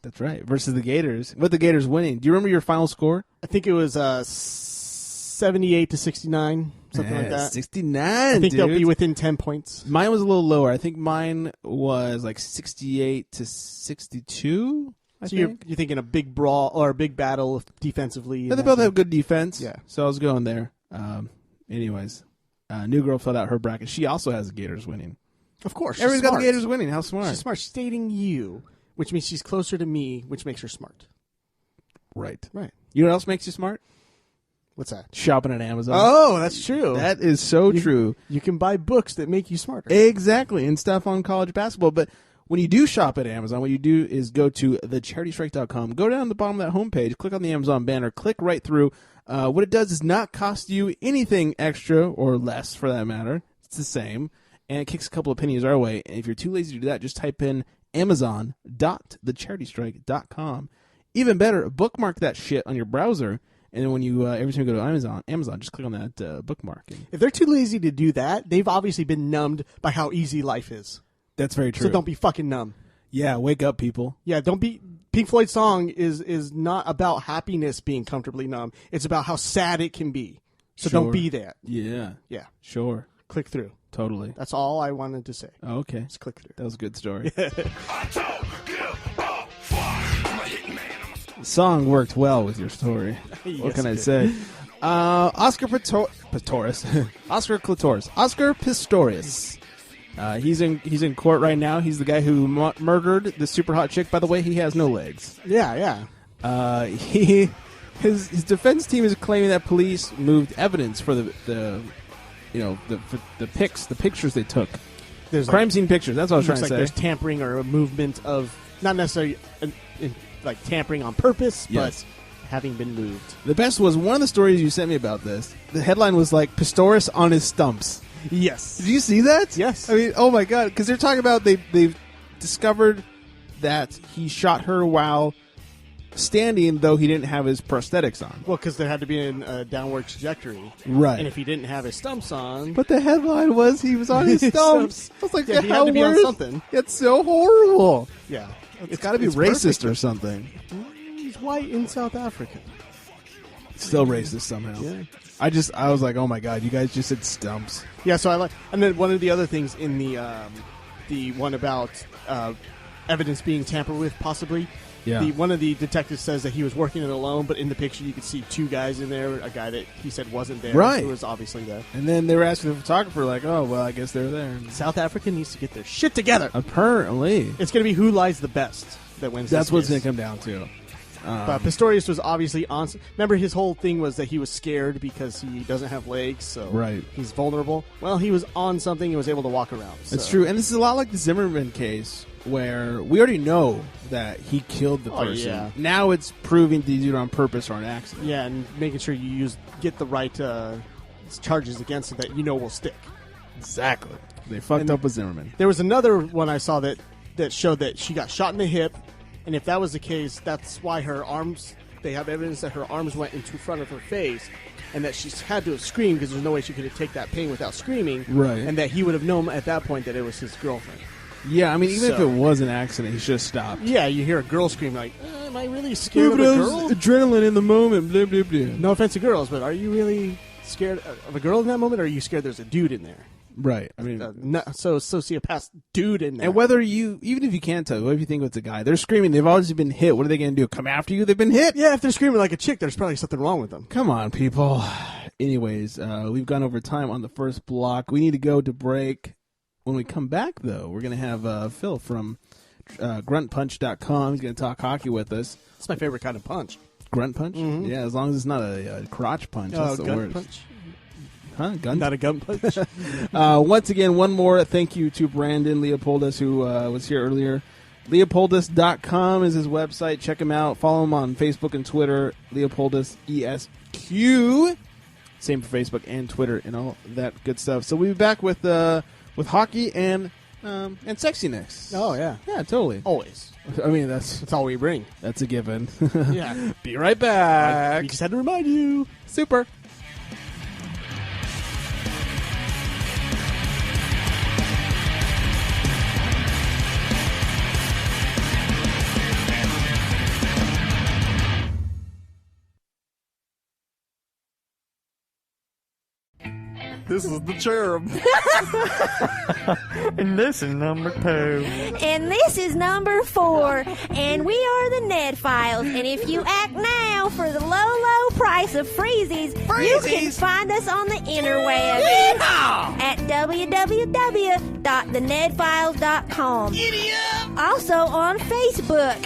That's right. Versus the Gators. With the Gators winning. Do you remember your final score? I think it was 78 to 69, something like that. 69. I think they'll be within 10 points. Mine was a little lower. I think mine was like 68 to 62. So you're thinking a big brawl or a big battle defensively. Yeah, they both have good defense. Yeah. So I was going there. Anyways, New Girl filled out her bracket. She also has the Gators winning. Of course. Everybody's got the smart. Gators winning. How smart. She's smart. She's dating you, which means she's closer to me, which makes her smart. Right. Right. You know what else makes you smart? What's that? Shopping at Amazon. Oh, that's true. That is so true. You can buy books that make you smarter. Exactly, and stuff on college basketball. But when you do shop at Amazon, what you do is go to thecharitystrike.com, go down to the bottom of that homepage, click on the Amazon banner, click right through. What it does is not cost you anything extra or less, for that matter. It's the same, and it kicks a couple of pennies our way. And if you're too lazy to do that, just type in amazon.thecharitystrike.com. Even better, bookmark that shit on your browser. And then when you every time you go to Amazon, just click on that bookmark. If they're too lazy to do that, they've obviously been numbed by how easy life is. That's very true. So don't be fucking numb. Yeah, wake up, people. Yeah, don't be. Pink Floyd's song is not about happiness being comfortably numb. It's about how sad it can be. So Sure. don't be that. Yeah. Yeah. Sure. Click through. Totally. That's all I wanted to say. Oh, okay. Just click through. That was a good story. The song worked well with your story. What Yes, can I it did. say? Oscar Pistorius. Oscar Clitoris. Oscar Pistorius. He's in court right now. He's the guy who murdered the super hot chick. By the way, he has no legs. Yeah. His defense team is claiming that police moved evidence for the pictures they took. There's Crime scene pictures. That's what I was trying looks to like say. there's tampering or a movement of not necessarily like tampering on purpose, Yes. but having been moved. The best was one of the stories you sent me about this. The headline was like Pistorius on his stumps. Yes. Did you see that? Yes. I mean, oh my god, because they're talking about they've discovered that he shot her while standing, though he didn't have his prosthetics on. Well, because there had to be a downward trajectory. Right. And if he didn't have his stumps on, But the headline was he was on his stumps. I was like, Yeah, he how had to be on worse? something. It's so horrible. yeah, It's got to be racist or something. He's white in South Africa. Still racist somehow. Yeah. I was like, oh my god, you guys just said stumps. Yeah, so I like, and then one of the other things in the one about evidence being tampered with, possibly. Yeah. One of the detectives says that he was working it alone, but in the picture you could see two guys in there. A guy that he said wasn't there, Right. who was obviously there. And then they were asking the photographer, like, oh well, I guess they're there. South Africa needs to get their shit together. Apparently, It's going to be who lies the best that wins. that's this what it's case. going to come down to. But Pistorius was obviously on. Remember, his whole thing was that he was scared because he doesn't have legs, so he's vulnerable. Well, he was on something and was able to walk around. So. That's true, and this is a lot like the Zimmerman case, where we already know that he killed the person. Yeah. Now it's proving to do it on purpose or an accident. Yeah, and making sure you get the right charges against it that will stick. Exactly. They fucked up with Zimmerman. There was another one I saw that showed that she got shot in the hip, and if that was the case, that's why her arms, they have evidence that her arms went into front of her face, and that she had to have screamed because there's no way she could have taken that pain without screaming, right? And that he would have known at that point that it was his girlfriend. Yeah, I mean, even if it was an accident, he should have stopped. Yeah, you hear a girl scream like, am I really scared of a girl? Adrenaline in the moment, blah, blah, blah. No offense to girls, but are you really scared of a girl in that moment, or are you scared there's a dude in there? Right. I mean, sociopath dude in there. And whether even if you can't tell, what if you think it's a guy? They're screaming. They've always been hit. What are they going to do? Come after you? They've been hit? Yeah, if they're screaming like a chick, there's probably something wrong with them. Come on, people. Anyways, we've gone over time on the first block. We need to go to break. When we come back, though, we're going to have Phil from gruntpunch.com. He's going to talk hockey with us. It's my favorite kind of punch. Grunt punch? Mm-hmm. Yeah, as long as it's not a crotch punch. That's the gun word. Punch? Huh? Gun? Not a gun punch? Once again, one more thank you to Brandon Leopoldus, who was here earlier. Leopoldus.com is his website. Check him out. Follow him on Facebook and Twitter. Leopoldus ESQ. Same for Facebook and Twitter and all that good stuff. So we'll be back with hockey and sexiness. Oh, yeah. Yeah, totally. Always. I mean, that's all we bring. That's a given. Yeah. Be right back. We just had to remind you. Super. This is the cherub. And this is number 2. And this is number 4. And we are the Ned Files. And if you act now for the low, low price of freezies, you can find us on the interwebs at www.thenedfiles.com. Also on Facebook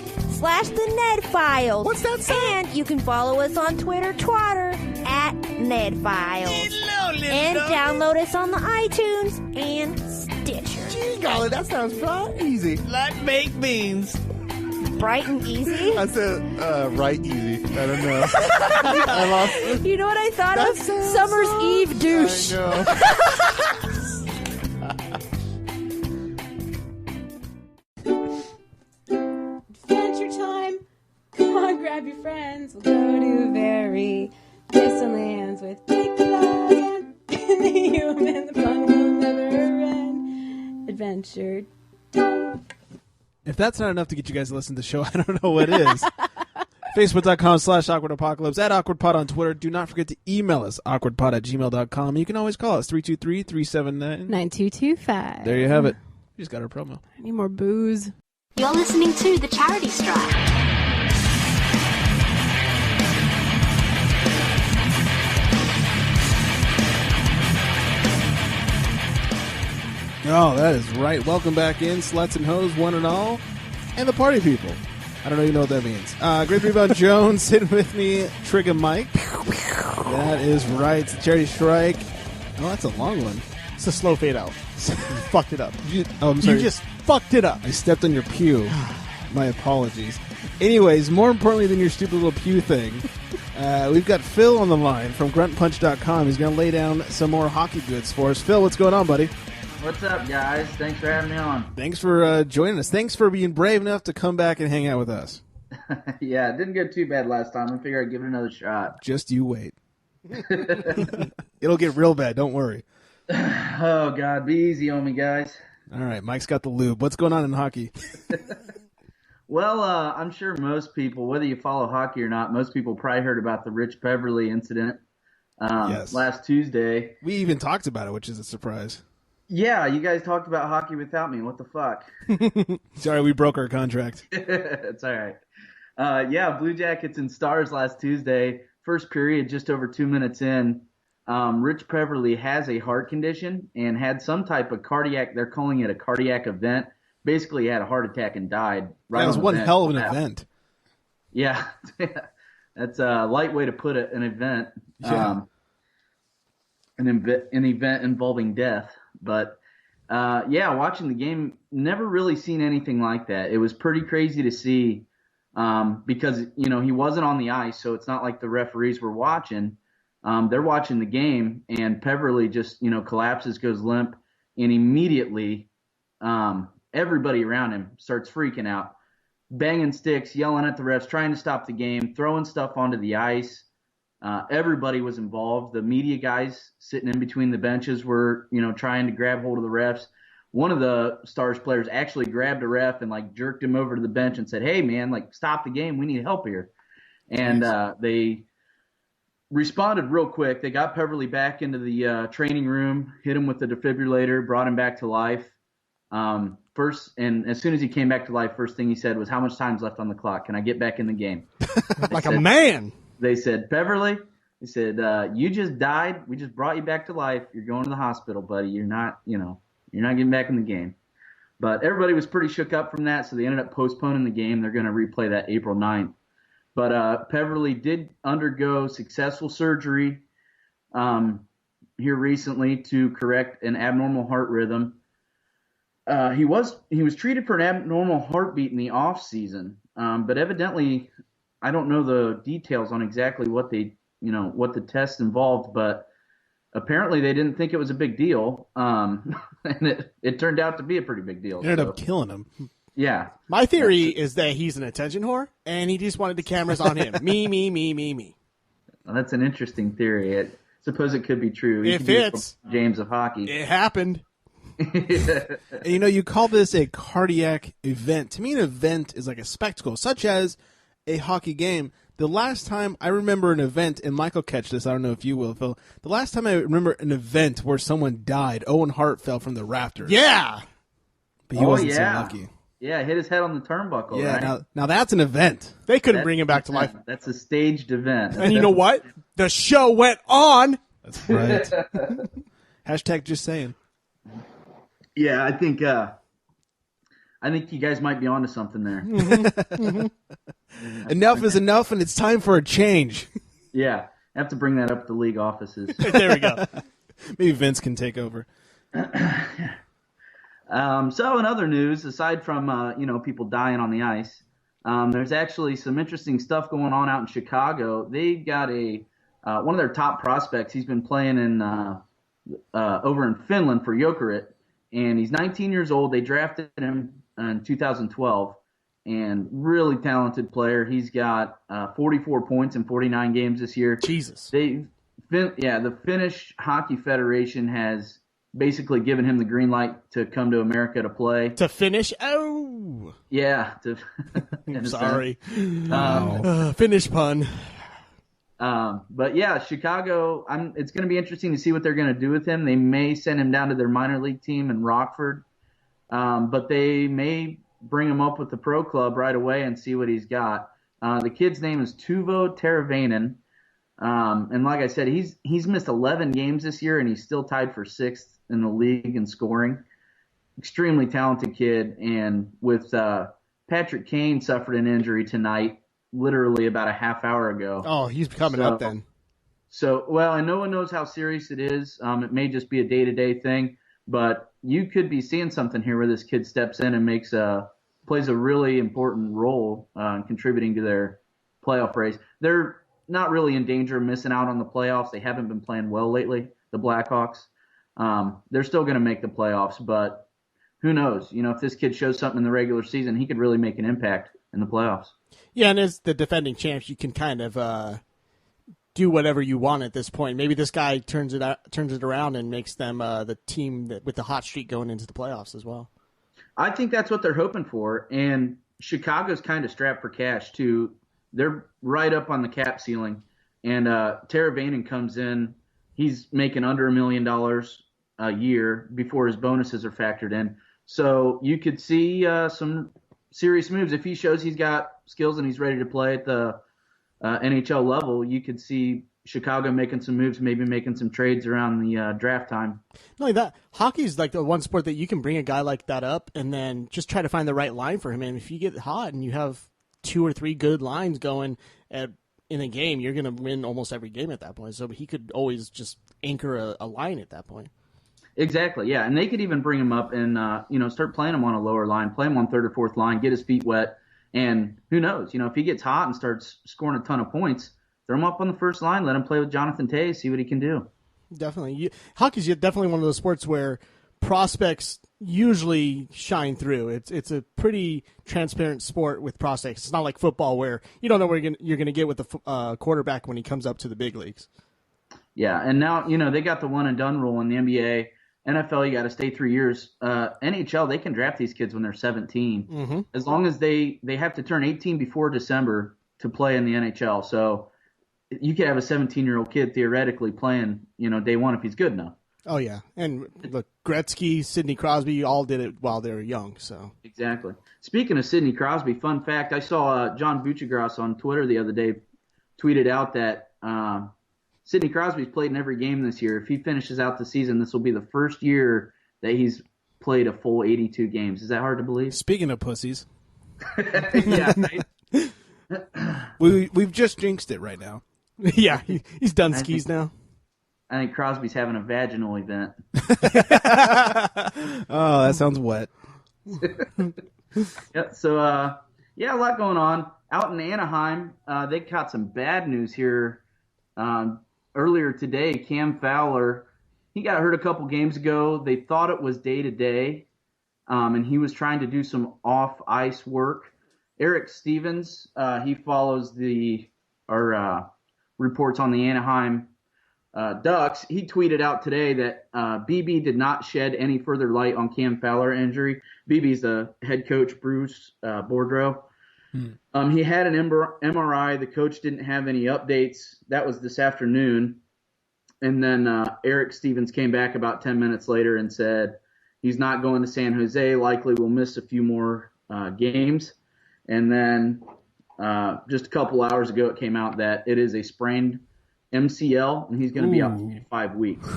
/The Ned Files. What's that say? And you can follow us on Twitter, at Ned Files. And download us on the iTunes and Stitcher. Gee golly, that sounds easy. Like baked beans. Bright and easy? I said, right easy. I don't know. I lost. You know what I thought of? Summer's Eve douche. I know. Adventure time. Come on, grab your friends. We'll go to very distant lands with big flag and the human. The fun will never end. Adventure time. If that's not enough to get you guys to listen to the show, I don't know what is. Facebook.com/AwkwardApocalypse, at AwkwardPod on Twitter. Do not forget to email us, awkwardpod@gmail.com. You can always call us, 323-379-9225. There you have it. We just got our promo. I need more booze. You're listening to The Charity Strike. Oh, that is right. Welcome back in, sluts and hoes, one and all, and the party people. I don't even know what that means. Great Rebound Jones sitting with me, Trigger Mike. That is right. It's the Charity Strike. Oh, that's a long one. It's a slow fade out. You fucked it up. I'm sorry. You just fucked it up. I stepped on your pew. My apologies. Anyways, more importantly than your stupid little pew thing, we've got Phil on the line from gruntpunch.com. He's going to lay down some more hockey goods for us. Phil, what's going on, buddy? What's up, guys? Thanks for having me on. Thanks for joining us. Thanks for being brave enough to come back and hang out with us. Yeah, it didn't go too bad last time. I figure I'd give it another shot. Just you wait. It'll get real bad. Don't worry. Oh, God. Be easy on me, guys. All right. Mike's got the lube. What's going on in hockey? Well, I'm sure most people, whether you follow hockey or not, most people probably heard about the Rich Beverly incident last Tuesday. We even talked about it, which is a surprise. Yeah, you guys talked about hockey without me. What the fuck? Sorry, we broke our contract. It's all right. Yeah, Blue Jackets and Stars last Tuesday. First period, just over 2 minutes in. Rich Beverly has a heart condition and had some type of cardiac, they're calling it a cardiac event. Basically, he had a heart attack and died. That was one hell of an event. Yeah, that's a light way to put it. An event, Yeah. an event involving death. But yeah, watching the game, never really seen anything like that. It was pretty crazy to see because he wasn't on the ice, so it's not like the referees were watching. They're watching the game, and Peverly just collapses, goes limp, and immediately everybody around him starts freaking out, banging sticks, yelling at the refs, trying to stop the game, throwing stuff onto the ice. Everybody was involved. The media guys sitting in between the benches were, trying to grab hold of the refs. One of the Stars players actually grabbed a ref and jerked him over to the bench and said, "Hey man, stop the game. We need help here." And they responded real quick. They got Peverly back into the training room, hit him with the defibrillator, brought him back to life. First, and as soon as he came back to life, first thing he said was, "How much time's left on the clock? Can I get back in the game?" A man. They said, "Peverly," he said, "you just died. We just brought you back to life. You're going to the hospital, buddy. You're not getting back in the game." But everybody was pretty shook up from that, so they ended up postponing the game. They're going to replay that April 9th. But Peverly did undergo successful surgery here recently to correct an abnormal heart rhythm. He was treated for an abnormal heartbeat in the off season, but evidently, I don't know the details on exactly what what the test involved, but apparently they didn't think it was a big deal, and it turned out to be a pretty big deal. It ended up killing him. Yeah. My theory is that he's an attention whore, and he just wanted the cameras on him. Me. Well, that's an interesting theory. I suppose it could be true. It fits. James of hockey. It happened. And, you call this a cardiac event. To me, an event is like a spectacle, such as a hockey game. The last time I remember an event, and Michael catch this, I don't know if you will, Phil. The last time I remember an event where someone died, Owen Hart fell from the rafters. Yeah. But he wasn't so lucky. Yeah, hit his head on the turnbuckle. Yeah, right? now that's an event. They couldn't bring him back to life. That's a staged event. And you know what? The show went on. That's right. Hashtag just saying. Yeah, I think you guys might be onto something there. Enough is enough, and it's time for a change. Yeah, I have to bring that up to league offices. There we go. Maybe Vince can take over. So in other news, aside from people dying on the ice, there's actually some interesting stuff going on out in Chicago. They got one of their top prospects. He's been playing in over in Finland for Jokerit, and he's 19 years old. They drafted him in 2012, and really talented player. He's got 44 points in 49 games this year. Jesus. The Finnish Hockey Federation has basically given him the green light to come to America to play. To finish? Oh. Yeah. Sorry. Finnish pun. But yeah, Chicago, it's going to be interesting to see what they're going to do with him. They may send him down to their minor league team in Rockford, but they may bring him up with the pro club right away and see what he's got. The kid's name is Tuvo Teravainen. And like I said, he's missed 11 games this year, and he's still tied for 6th in the league in scoring. Extremely talented kid. And with Patrick Kane suffered an injury tonight, literally about a half hour ago. Oh, he's coming up then. So, well, and no one knows how serious it is. It may just be a day-to-day thing, but you could be seeing something here where this kid steps in and plays a really important role in contributing to their playoff race. They're not really in danger of missing out on the playoffs. They haven't been playing well lately, the Blackhawks. They're still going to make the playoffs, but who knows? If this kid shows something in the regular season, he could really make an impact in the playoffs. Yeah, and as the defending champs, you can kind of do whatever you want at this point. Maybe this guy turns it around and makes them the team with the hot streak going into the playoffs as well. I think that's what they're hoping for, and Chicago's kind of strapped for cash too. They're right up on the cap ceiling, and Teravainen comes in. He's making under $1 million a year before his bonuses are factored in. So you could see some serious moves. If he shows he's got skills and he's ready to play at the NHL level, you could see Chicago making some moves, maybe making some trades around the draft time. Not only that, hockey's like the one sport that you can bring a guy like that up and then just try to find the right line for him. And if you get hot and you have 2 or 3 good lines going in a game, you're going to win almost every game at that point. So he could always just anchor a line at that point. Exactly, yeah. And they could even bring him up and, start playing him on a lower line, play him on third or fourth line, get his feet wet. And who knows, if he gets hot and starts scoring a ton of points, throw him up on the first line, let him play with Jonathan Toews, see what he can do. Definitely. Hockey's definitely one of those sports where prospects usually shine through. It's a pretty transparent sport with prospects. It's not like football where you don't know where you're going to get with the quarterback when he comes up to the big leagues. Yeah, and now, they got the one-and-done rule in the NBA. NFL, you got to stay 3 years. NHL, they can draft these kids when they're 17, Mm-hmm. as long as they have to turn 18 before December to play in the NHL. So you could have a 17-year-old kid theoretically playing, day one if he's good enough. Oh, yeah. And look, Gretzky, Sidney Crosby, all did it while they were young. So Exactly. Speaking of Sidney Crosby, fun fact, I saw John Buccigross on Twitter the other day tweeted out that Sidney Crosby's played in every game this year. If he finishes out the season, this will be the first year that he's played a full 82 games. Is that hard to believe? Speaking of pussies. Yeah. We've just jinxed it right now. Yeah, he's done skis now. I think Crosby's having a vaginal event. Oh, that sounds wet. Yeah, so, a lot going on. Out in Anaheim, they got some bad news here. Earlier today, Cam Fowler, he got hurt a couple games ago. They thought it was day-to-day, and he was trying to do some off-ice work. Eric Stevens, he follows reports on the Anaheim Ducks. He tweeted out today that BB did not shed any further light on Cam Fowler injury. BB's the head coach, Bruce Boudreau. He had an MRI. The coach didn't have any updates. That was this afternoon. And then Eric Stevens came back about 10 minutes later and said he's not going to San Jose. Likely will miss a few more games. And then just a couple hours ago, it came out that it is a sprained MCL, and he's going to be out for 5 weeks.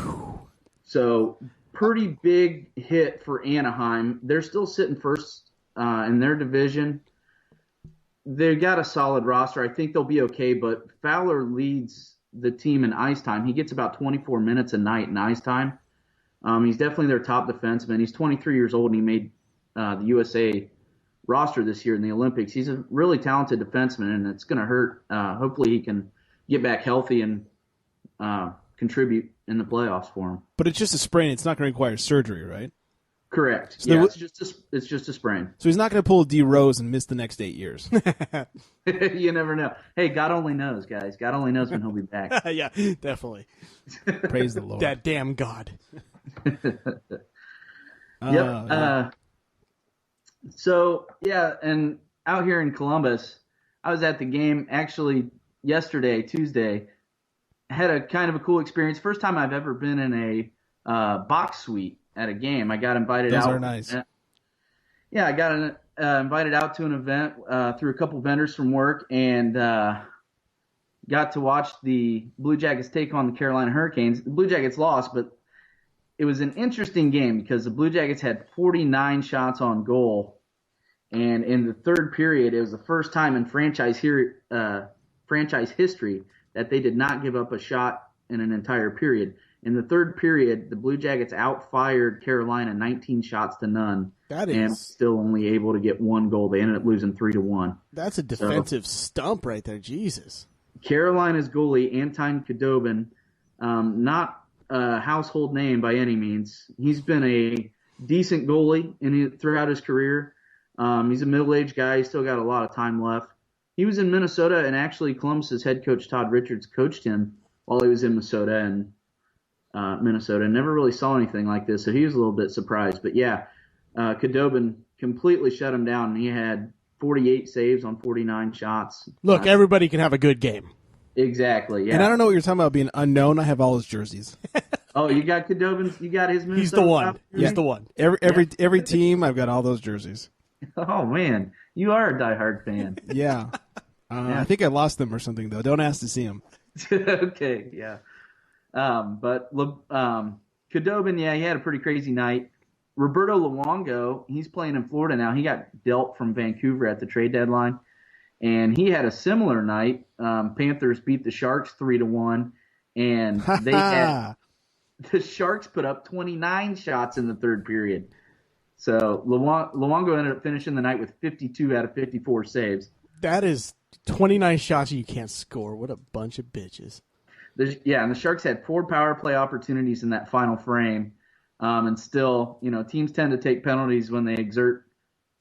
So pretty big hit for Anaheim. They're still sitting first in their division. They got a solid roster. I think they'll be okay, but Fowler leads the team in ice time. He gets about 24 minutes a night in ice time. He's definitely their top defenseman. He's 23 years old, and he made the USA roster this year in the Olympics. He's a really talented defenseman, and it's going to hurt. Hopefully he can get back healthy and contribute in the playoffs for him. But it's just a sprain. It's not going to require surgery, right? Correct. So yeah, it's just a sprain. So he's not going to pull a D Rose and miss the next 8 years. You never know. Hey, God only knows, guys. God only knows when he'll be back. Yeah, definitely. Praise the Lord. That damn God. Yep. So, yeah, and out here in Columbus, I was at the game actually yesterday, Tuesday. I had a kind of a cool experience. First time I've ever been in a box suite at a game. I got invited out. Those are nice. Yeah, I got invited out to an event through a couple vendors from work, and got to watch the Blue Jackets take on the Carolina Hurricanes. The Blue Jackets lost, but it was an interesting game because the Blue Jackets had 49 shots on goal, and in the third period, it was the first time in franchise history that they did not give up a shot in an entire period. In the third period, the Blue Jackets outfired Carolina 19 shots to none. That is, and still only able to get one goal. They ended up losing 3-1. That's a defensive stump right there. Jesus. Carolina's goalie, Anton Khudobin, not a household name by any means. He's been a decent goalie throughout his career. He's a middle-aged guy. He's still got a lot of time left. He was in Minnesota, and actually Columbus's head coach, Todd Richards, coached him while he was in Minnesota, and never really saw anything like this, so he was a little bit surprised. But yeah, Khudobin completely shut him down, and he had 48 saves on 49 shots. Look, everybody can have a good game. Exactly, yeah. And I don't know what you're talking about being unknown. I have all his jerseys. Oh, you got Khudobin's? You got his Minnesota? He's the one. Jersey? He's the one. Every team, I've got all those jerseys. Oh, man. You are a diehard fan. Yeah. I think I lost them or something, though. Don't ask to see them. Okay, yeah. But Khudobin, yeah, he had a pretty crazy night. Roberto Luongo, he's playing in Florida now. He got dealt from Vancouver at the trade deadline. and he had a similar night. Panthers beat the Sharks 3-1, and the Sharks put up 29 shots in the third period. So Luongo ended up finishing the night with 52 out of 54 saves. That is 29 shots you can't score. What a bunch of bitches. And the Sharks had 4 power play opportunities in that final frame. And still, teams tend to take penalties when they exert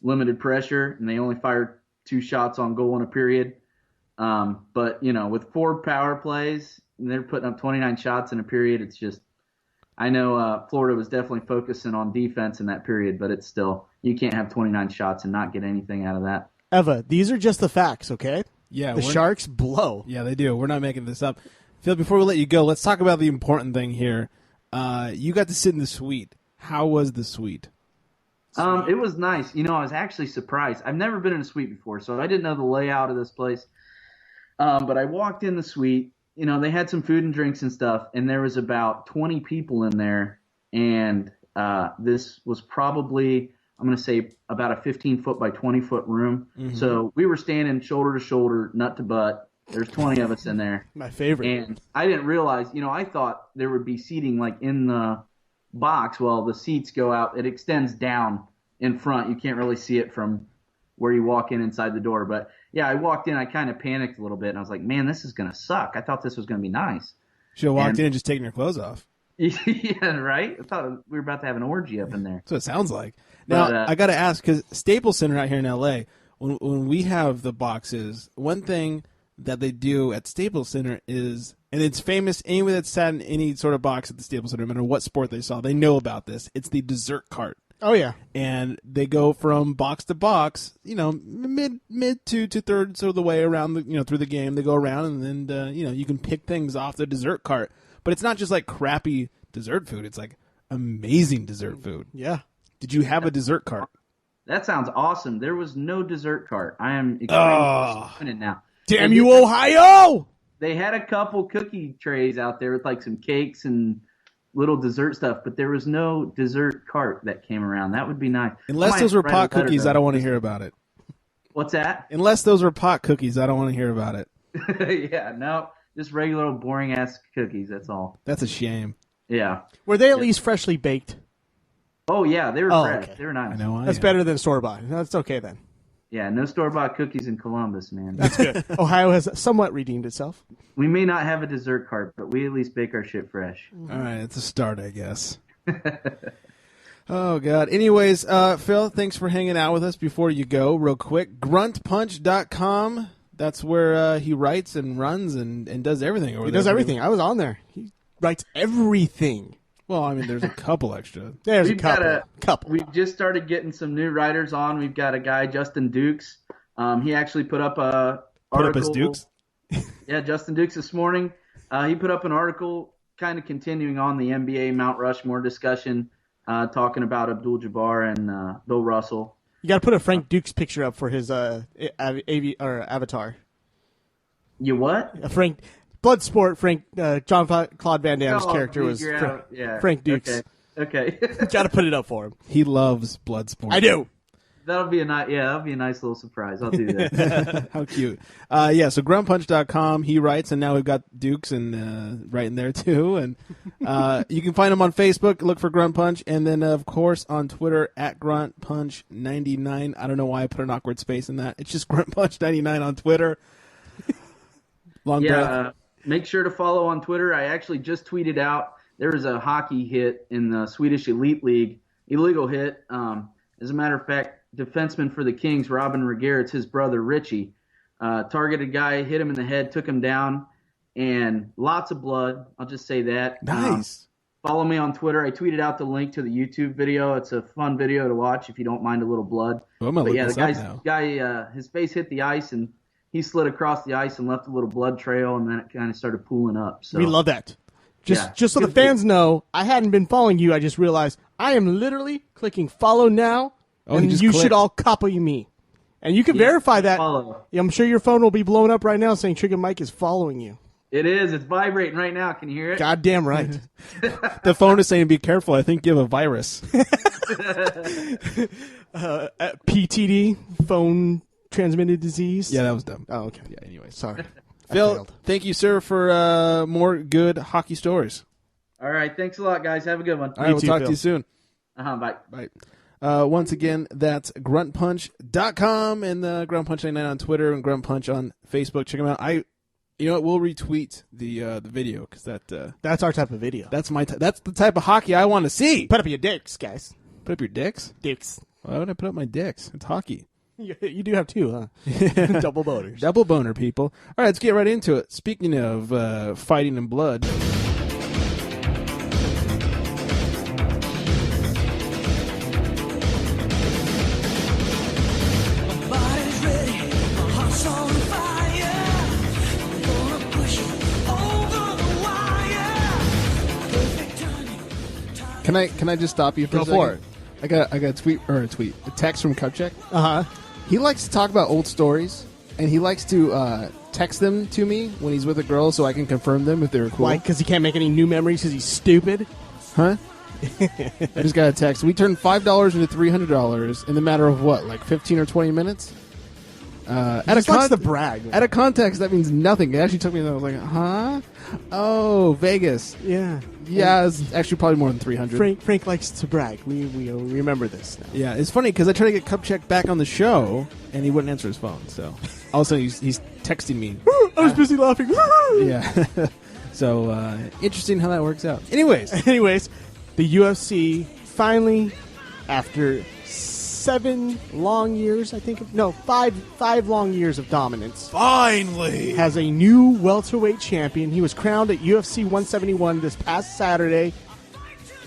limited pressure, and they only fire 2 shots on goal in a period. But, with 4 power plays, and they're putting up 29 shots in a period, it's just – I know Florida was definitely focusing on defense in that period, but it's still – you can't have 29 shots and not get anything out of that. Eva, these are just the facts, okay? Yeah, the Sharks blow. Yeah, they do. We're not making this up. Phil, before we let you go, let's talk about the important thing here. You got to sit in the suite. How was the suite? It was nice. I was actually surprised. I've never been in a suite before, so I didn't know the layout of this place. But I walked in the suite. They had some food and drinks and stuff, and there was about 20 people in there. And this was probably, I'm going to say, about a 15-foot by 20-foot room. Mm-hmm. So we were standing shoulder to shoulder, nut to butt. There's 20 of us in there. My favorite. And I didn't realize, I thought there would be seating like in the box. Well, the seats go out. It extends down in front. You can't really see it from where you walk in inside the door. But, yeah, I walked in. I kind of panicked a little bit. And I was like, man, this is going to suck. I thought this was going to be nice. Should have walked in and just taken your clothes off. Yeah, right? I thought we were about to have an orgy up in there. That's what it sounds like. Now, I got to ask, because Staples Center out here in L.A., when we have the boxes, one thing that they do at Staples Center is, and it's famous, anyone that's sat in any sort of box at the Staples Center, no matter what sport they saw, they know about this. It's the dessert cart. Oh, yeah. And they go from box to box, mid to thirds of the way around the, through the game. They go around, and then, you can pick things off the dessert cart. But it's not just like crappy dessert food. It's like amazing dessert food. Yeah. Did you have a dessert cart? That sounds awesome. There was no dessert cart. I am extremely disappointed now. Damn you, Ohio! They had a couple cookie trays out there with like some cakes and little dessert stuff, but there was no dessert cart that came around. That would be nice. Unless those were pot cookies, I don't want to hear about it. What's that? Unless those were pot cookies, I don't want to hear about it. Yeah, no, just regular old boring-ass cookies, that's all. That's a shame. Yeah. Were they at least freshly baked? Oh, yeah, they were fresh. Okay. They were nice. That's better than store-bought. That's okay then. Yeah, no store-bought cookies in Columbus, man. That's good. Ohio has somewhat redeemed itself. We may not have a dessert cart, but we at least bake our shit fresh. All right, it's a start, I guess. Oh, God. Anyways, Phil, thanks for hanging out with us before you go. Real quick, gruntpunch.com. That's where he writes and runs and does everything over there. He does everything. I was on there. He writes everything. Well, I mean, there's a couple extra. There's a couple. We've just started getting some new writers on. We've got a guy, Justin Dukes. He actually put up a article. Put up his Dukes? Yeah, Justin Dukes this morning. He put up an article kind of continuing on the NBA Mount Rushmore discussion, talking about Abdul-Jabbar and Bill Russell. You got to put a Frank Dukes picture up for his avatar. You what? Frank Bloodsport. Frank Jean-Claude Van Damme's character was Frank Dukes. Okay. Got to put it up for him. He loves Bloodsport. I do. That'll be a nice little surprise. I'll do that. How cute. So gruntpunch.com, he writes, and now we've got Dukes and writing there too. And you can find him on Facebook, look for Grunt Punch, and then of course on Twitter at GruntPunch99. I don't know why I put an awkward space in that. It's just GruntPunch99 on Twitter. Long breath. Make sure to follow on Twitter. I actually just tweeted out there was a hockey hit in the Swedish Elite League, illegal hit. As a matter of fact, defenseman for the Kings, Robin Regehr, it's his brother Richie, targeted guy, hit him in the head, took him down, and lots of blood. I'll just say that. Nice. Follow me on Twitter. I tweeted out the link to the YouTube video. It's a fun video to watch if you don't mind a little blood. Well, the guy, his face hit the ice, and he slid across the ice and left a little blood trail, and then it kind of started pooling up. So we love that. Just so the fans know, I hadn't been following you. I just realized I am literally clicking follow now, and you should all copy me. And you can verify that. Follow. I'm sure your phone will be blowing up right now saying Trigger Mike is following you. It is. It's vibrating right now. Can you hear it? Goddamn right. The phone is saying, be careful. I think you have a virus. PTD, phone transmitted disease. Yeah, that was dumb. Oh, okay. Yeah. Anyway, Sorry. Phil, thank you, sir, for more good hockey stories. All right. Thanks a lot, guys. Have a good one. All right, we'll talk to you soon. Bye. Bye. Once again, that's gruntpunch.com and Grunt Punch 99 on Twitter and Grunt Punch on Facebook. Check them out. You know what? We'll retweet the video because that's our type of video. That's that's the type of hockey I want to see. Put up your dicks, guys. Put up your dicks? Dicks. Why would I put up my dicks? It's hockey. You do have two, huh? Double boners. Double boner, people. All right, let's get right into it. Speaking of fighting and blood. Can I just stop you for a second? Go for it. I got a text from Kupchak. Uh-huh. He likes to talk about old stories, and he likes to text them to me when he's with a girl so I can confirm them if they were cool. Why? Because he can't make any new memories because he's stupid? Huh? I just got a text. We turned $5 into $300 in the matter of what, like 15 or 20 minutes? Just likes to brag. At a context, that means nothing. It actually took me, I was like, huh? Oh, Vegas. Yeah. Yeah, it's actually probably more than 300. Frank likes to brag. We remember this now. Yeah, it's funny because I tried to get Kupchak back on the show, and he wouldn't answer his phone. So all of a sudden, he's texting me. I was busy laughing. Yeah. So interesting how that works out. Anyways, the UFC finally, after 7 long years, I think. No, five long years of dominance. Finally! Has a new welterweight champion. He was crowned at UFC 171 this past Saturday.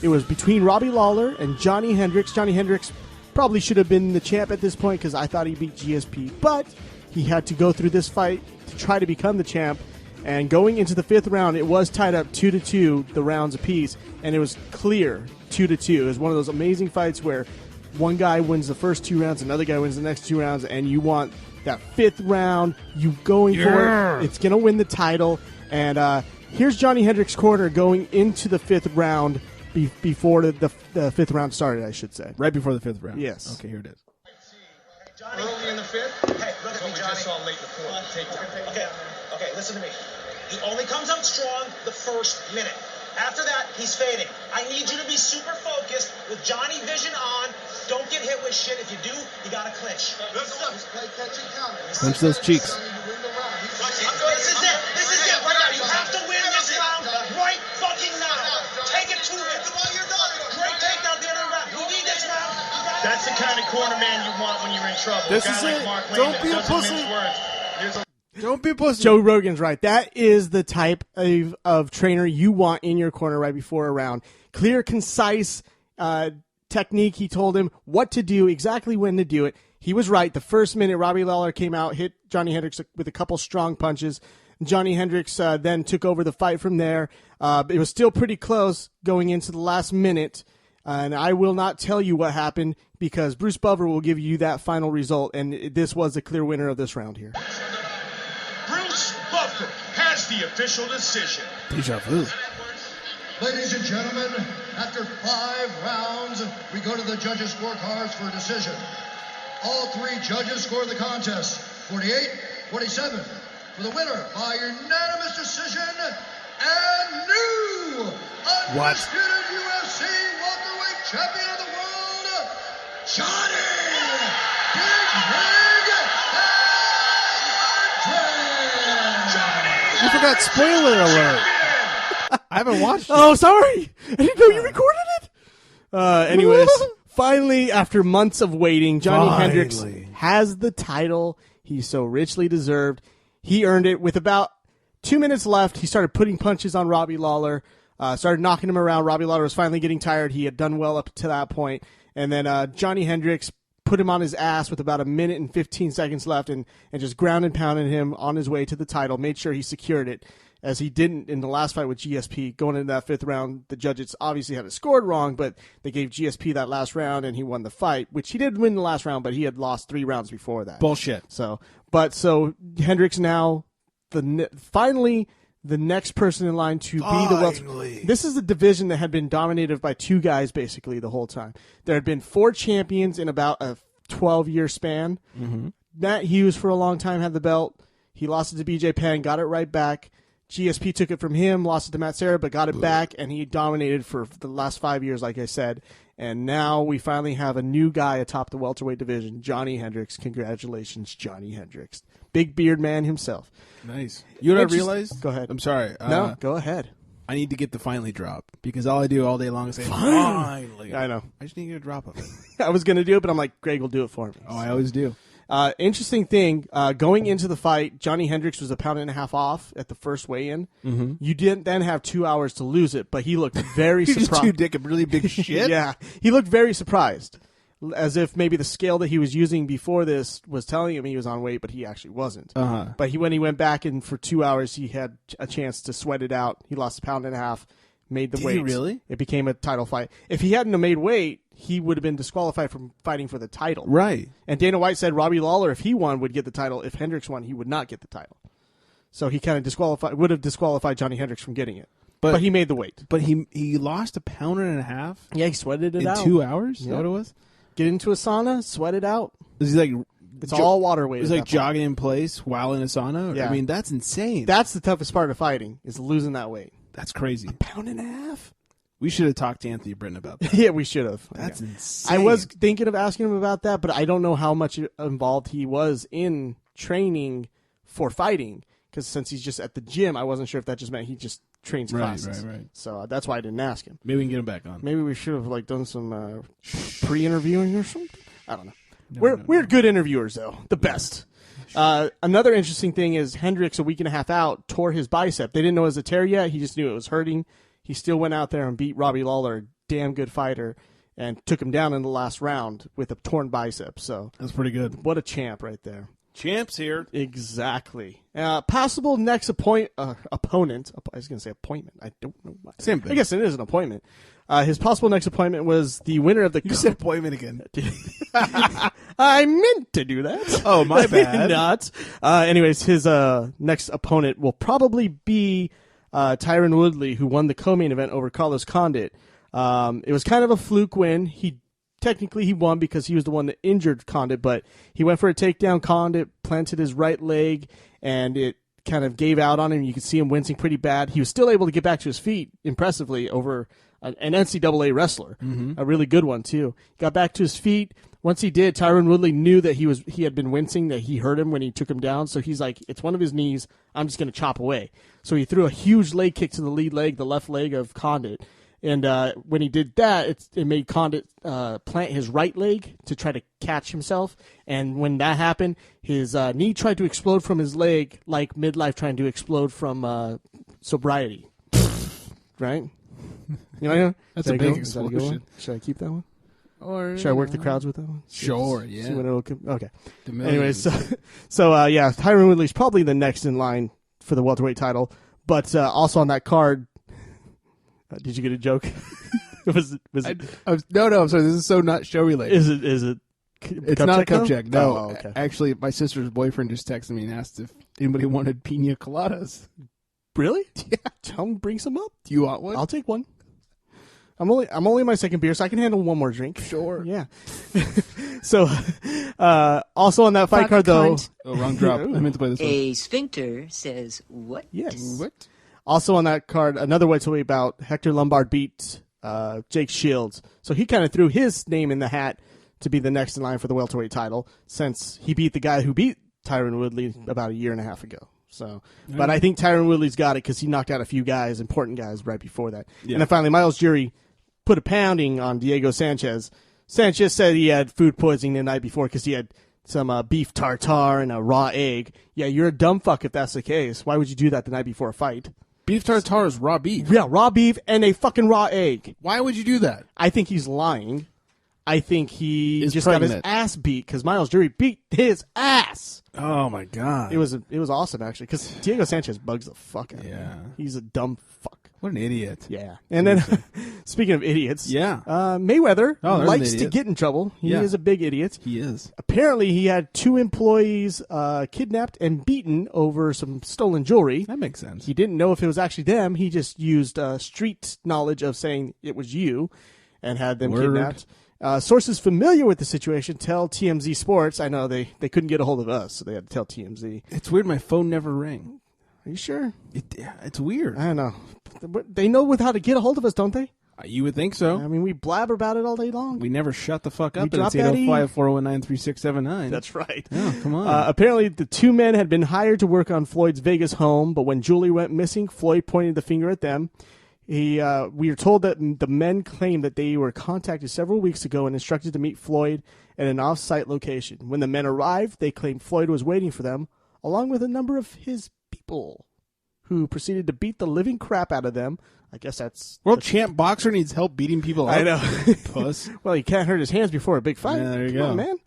It was between Robbie Lawler and Johnny Hendricks. Johnny Hendricks probably should have been the champ at this point because I thought he beat GSP. But he had to go through this fight to try to become the champ. And going into the 5th round, it was tied up 2-2, the rounds apiece. And it was clear 2-2. It was one of those amazing fights where one guy wins the first 2 rounds, another guy wins the next 2 rounds, and you want that 5th round, you going for it. It's going to win the title. And here's Johnny Hendricks' corner going into the 5th round before the 5th round started, I should say. Right before the 5th round. Yes. Okay, here it is. Johnny, early in the 5th? Hey, look at me, Johnny. Just saw late in the 4th. Okay, listen to me. He only comes out strong the first minute. After that, he's fading. I need you to be super focused with Johnny Vision on. Don't get hit with shit. If you do, you gotta clinch. Clinch those cheeks. This is it. This is it right now. You have to win this round right fucking now. Take it to him. Great takedown the other round. We need this round. That's the kind of corner man you want when you're in trouble. This is it. Don't be a pussy. Don't be a pussy. Joe Rogan's right. That is the type of trainer you want in your corner right before a round. Clear, concise technique. He told him what to do, exactly when to do it. He was right. The first minute, Robbie Lawler came out, hit Johnny Hendricks with a couple strong punches. Johnny Hendricks then took over the fight from there. It was still pretty close going into the last minute. And I will not tell you what happened because Bruce Buffer will give you that final result. And this was the clear winner of this round here. Bruce Buffer has the official decision. Deja vu. Ladies and gentlemen, after 5 rounds, we go to the judges' scorecards for a decision. All 3 judges scored the contest 48-47 for the winner by unanimous decision and new undisputed UFC welterweight champion of the world, Johnny Big Rig Hendricks. You forgot spoiler alert. I haven't watched it. Oh, sorry. I didn't know you recorded it. Anyways, finally, after months of waiting, Johnny Hendricks has the title he so richly deserved. He earned it with about 2 minutes left. He started putting punches on Robbie Lawler, started knocking him around. Robbie Lawler was finally getting tired. He had done well up to that point. And then Johnny Hendricks put him on his ass with about 1 minute and 15 seconds left and just ground and pounded him on his way to the title, made sure he secured it. As he didn't in the last fight with GSP. Going into that 5th round, the judges obviously had it scored wrong, but they gave GSP that last round, and he won the fight, which he did win the last round, but he had lost 3 rounds before that. Bullshit. So Hendricks now, finally, the next person in line to be the welterweight. This is the division that had been dominated by 2 guys basically the whole time. There had been 4 champions in about a 12-year span. Mm-hmm. Matt Hughes for a long time had the belt. He lost it to BJ Penn, got it right back. GSP took it from him, lost it to Matt Serra, but got it back, and he dominated for the last 5 years, like I said. And now we finally have a new guy atop the welterweight division, Johnny Hendricks. Congratulations, Johnny Hendricks. Big beard man himself. Nice. You know what I realized? Go ahead. I'm sorry. No, go ahead. I need to get the finally drop because all I do all day long is say, finally. I know. I just need to get a drop of it. I was going to do it, but I'm like, Greg will do it for me. Oh, I always do. Interesting thing, going into the fight, Johnny Hendricks was 1.5 pounds off at the first weigh-in. Mm-hmm. You didn't then have 2 hours to lose it, but he looked very surprised. Just too dick a really big shit? Yeah. He looked very surprised, as if maybe the scale that he was using before this was telling him he was on weight, but he actually wasn't. Uh-huh. But when he went back and for 2 hours, he had a chance to sweat it out. He lost 1.5 pounds, made the weight. Did he really? It became a title fight. If he hadn't have made weight, he would have been disqualified from fighting for the title. Right. And Dana White said Robbie Lawler, if he won, would get the title. If Hendricks won, he would not get the title. So he kind of would have disqualified Johnny Hendricks from getting it. But he made the weight. But he lost 1.5 pounds? Yeah, he sweated it out. In 2 hours? Is that what it was? Get into a sauna, sweat it out. Is he like... It's all water weight. It's like jogging in place while in a sauna? Yeah. I mean, that's insane. That's the toughest part of fighting, is losing that weight. That's crazy. 1.5 pounds? We should have talked to Anthony Britton about that. Yeah, we should have. That's insane. I was thinking of asking him about that, but I don't know how much involved he was in training for fighting, because since he's just at the gym, I wasn't sure if that just meant he just trains classes. Right. So that's why I didn't ask him. Maybe we can get him back on. Maybe we should have done some pre-interviewing or something. I don't know. We're good interviewers, though. The best. Another interesting thing is Hendricks, 1.5 weeks out, tore his bicep. They didn't know it was a tear yet. He just knew it was hurting. He still went out there and beat Robbie Lawler, a damn good fighter, and took him down in the last round with a torn bicep. So that's pretty good. What a champ right there. Champs here. Exactly. Possible next opponent. I was going to say appointment. I don't know why. Same thing. I guess it is an appointment. His possible next appointment was the winner of the... You said appointment again. I meant to do that. Oh, my bad. Not. Anyways, his next opponent will probably be Tyron Woodley, who won the co-main event over Carlos Condit. It was kind of a fluke win. Technically he won because he was the one that injured Condit, but he went for a takedown. Condit planted his right leg, and it kind of gave out on him. You could see him wincing pretty bad. He was still able to get back to his feet impressively over an NCAA wrestler, a really good one too. Got back to his feet. Once he did, Tyron Woodley knew that he had been wincing, that he hurt him when he took him down. So he's like, it's one of his knees. I'm just going to chop away. So he threw a huge leg kick to the lead leg, the left leg of Condit. And when he did that, it made Condit plant his right leg to try to catch himself. And when that happened, his knee tried to explode from his leg like midlife trying to explode from sobriety. Right? You know, that's a big explosion. Should I keep that one? Or should I work the crowds with that one? Sure, yeah. See when it'll okay. Anyways, so yeah, Tyron Woodley's probably the next in line for the welterweight title. But also on that card, did you get a joke? was it? No, I'm sorry. This is so not show related. Is it? It's not a cup check. No, oh, okay. Actually, my sister's boyfriend just texted me and asked if anybody wanted pina coladas. Really? Yeah. Tell him bring some up. Do you want one? I'll take one. I'm only my second beer, so I can handle one more drink. Sure. Yeah. So, also on that fight card, though. Oh, wrong drop. I meant to play this one. A sphincter says what? Yes. What? Also on that card, another welterweight bout. Hector Lombard beat Jake Shields, so he kind of threw his name in the hat to be the next in line for the welterweight title, since he beat the guy who beat Tyron Woodley about 1.5 years ago. So, but I think Tyron Woodley's got it because he knocked out a few guys, important guys, right before that. Yeah. And then finally, Miles Jury put a pounding on Diego Sanchez. Sanchez said he had food poisoning the night before because he had some beef tartare and a raw egg. Yeah, you're a dumb fuck if that's the case. Why would you do that the night before a fight? Beef tartare is raw beef. Yeah, raw beef and a fucking raw egg. Why would you do that? I think he's lying. I think he is just pregnant. got his ass beat because Miles Jury beat his ass. Oh my god! It was awesome actually because Diego Sanchez bugs the fuck out of me. He's a dumb fuck. What an idiot! Yeah, and then speaking of idiots, Mayweather likes to get in trouble. He is a big idiot. He is. Apparently, he had 2 employees kidnapped and beaten over some stolen jewelry. That makes sense. He didn't know if it was actually them. He just used street knowledge of saying it was you, and had them kidnapped. Sources familiar with the situation tell TMZ Sports. I know they couldn't get a hold of us, so they had to tell TMZ. It's weird my phone never rang. Are you sure? It's weird. I don't know. They know how to get a hold of us, don't they? You would think so. I mean, we blabber about it all day long. We never shut the fuck up. We It's drop that E. 805-419-3679. That's right. Oh, come on. Apparently, the two men had been hired to work on Floyd's Vegas home, but when Julie went missing, Floyd pointed the finger at them. We are told that the men claimed that they were contacted several weeks ago and instructed to meet Floyd at an off-site location. When the men arrived, they claimed Floyd was waiting for them, along with a number of his people, who proceeded to beat the living crap out of them. I guess that's... World champ boxer needs help beating people up. I know. Puss. Well, he can't hurt his hands before a big fight. Yeah, there you Come go. on, man.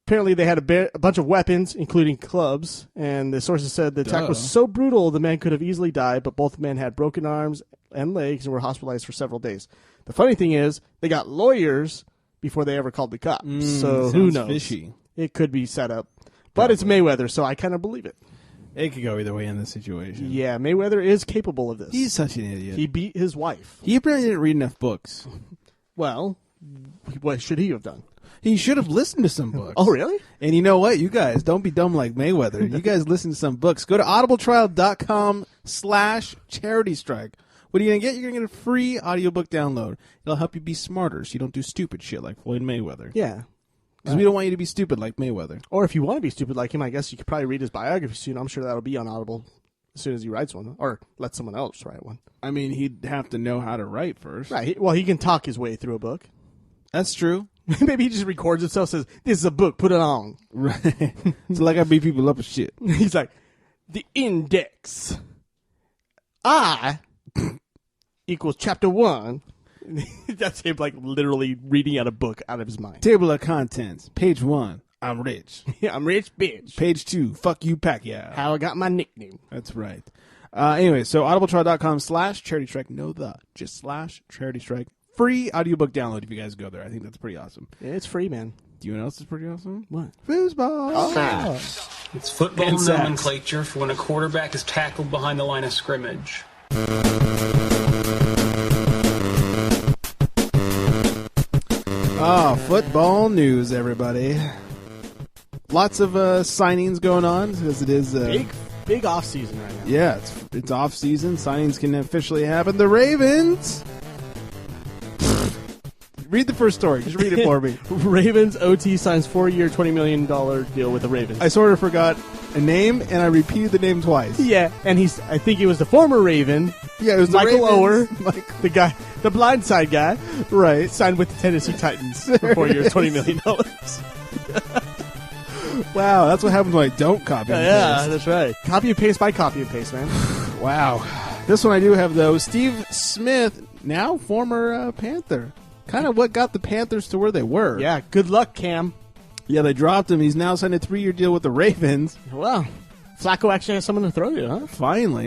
Apparently, they had a bunch of weapons, including clubs, and the sources said the attack was so brutal the men could have easily died, but both men had broken arms and legs and were hospitalized for several days. The funny thing is, they got lawyers before they ever called the cops, so who knows? Fishy. It could be set up. But it's Mayweather, so I kind of believe it. It could go either way in this situation. Yeah, Mayweather is capable of this. He's such an idiot. He beat his wife. He apparently didn't read enough books. Well, what should he have done? He should have listened to some books. Oh, really? And you know what? You guys, don't be dumb like Mayweather. You guys listen to some books. Go to audibletrial.com/charity strike. What are you going to get? You're going to get a free audiobook download. It'll help you be smarter so you don't do stupid shit like Floyd Mayweather. Yeah. Because we don't want you to be stupid like Mayweather. Or if you want to be stupid like him, I guess you could probably read his biography soon. I'm sure that'll be on Audible as soon as he writes one. Or let someone else write one. I mean, he'd have to know how to write first. Right. Well, he can talk his way through a book. That's true. Maybe he just records himself, says, "This is a book, put it on." Right. So like I beat people up with shit. He's like, the index I equals chapter 1. That's him like literally reading out a book out of his mind. Table of contents. Page 1. I'm rich. Yeah, I'm rich, bitch. Page 2. Fuck you, Pacquiao. How I got my nickname. That's right. Anyway, so audibletrial.com/charity strike. No, just /charity strike. Free audiobook download if you guys go there. I think that's pretty awesome. Yeah, it's free, man. Do you know what else is pretty awesome? What? Foosball. Oh. Facts. It's football And sacks. nomenclature for when a quarterback is tackled behind the line of scrimmage. Football news, everybody. Lots of signings going on because it is big off season right now. Yeah, it's off season. Signings can officially happen. The Ravens. Read the first story. Just read it for me. Ravens OT signs 4-year, $20 million deal with the Ravens. I sort of forgot a name, and I repeated the name twice. Yeah, and I think he was the former Raven. Yeah, it was Michael Oher, Michael. the guy, the blindside guy, right? Signed with the Tennessee Titans for 4 years, $20 million. Wow, that's what happens when I don't copy and Yeah, paste. that's right. Copy and paste by copy and paste, man. Wow. This one I do have, though. Steve Smith, now former Panther. Kind of what got the Panthers to where they were. Yeah, good luck, Cam. Yeah, they dropped him. He's now signed a 3-year deal with the Ravens. Well, Flacco actually has someone to throw to, huh? Finally.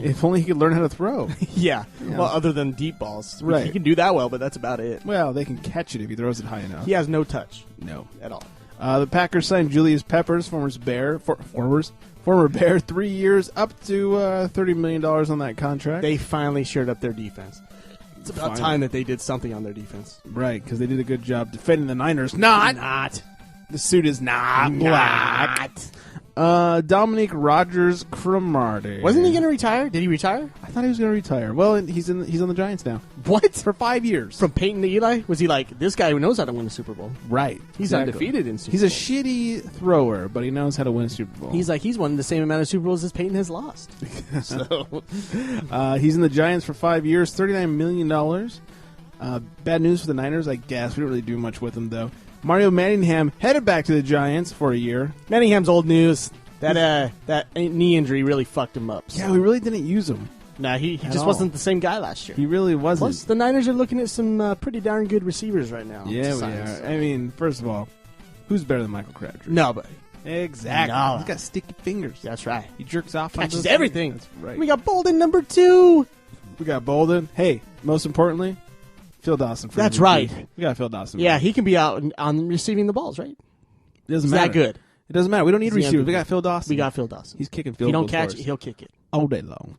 If only he could learn how to throw. Yeah. Well, other than deep balls. Right. He can do that well, but that's about it. Well, they can catch it if he throws it high enough. He has no touch. No. At all. The Packers signed Julius Peppers, former Bear, 3 years, up to $30 million on that contract. They finally shored up their defense. It's about time that they did something on their defense. Right, because they did a good job defending the Niners. Not. The suit is not black. Dominique Rodgers-Cromartie. Wasn't he going to retire? Did he retire? I thought he was going to retire. Well, he's on the Giants now. What? For 5 years. From Peyton to Eli? Was he like, this guy who knows how to win a Super Bowl? Right. He's undefeated in Super He's Bowl. a shitty thrower, but he knows how to win a Super Bowl. He's like, he's won the same amount of Super Bowls as Peyton has lost. So, he's in the Giants for 5 years, $39 million. Bad news for the Niners, I guess. We don't really do much with him, though. Mario Manningham headed back to the Giants for a year. Manningham's old news. That knee injury really fucked him up. So. Yeah, we really didn't use him. Nah, he just wasn't the same guy last year. He really wasn't. Plus, the Niners are looking at some pretty darn good receivers right now. Yeah, we are. I mean, first of all, who's better than Michael Crabtree? Nobody. Exactly. No. He's got sticky fingers. That's right. He jerks off. Catches everything. That's right. We got Bolden number 2. We got Bolden. Hey, most importantly, Phil Dawson. That's right. We got Phil Dawson. Yeah, he can be out on receiving the balls, right? It doesn't He's matter. that good. It doesn't matter. We don't need He's receivers. We got Phil Dawson. We got Phil Dawson. He's kicking If field you don't goals catch for it, us. he'll kick it. all day long.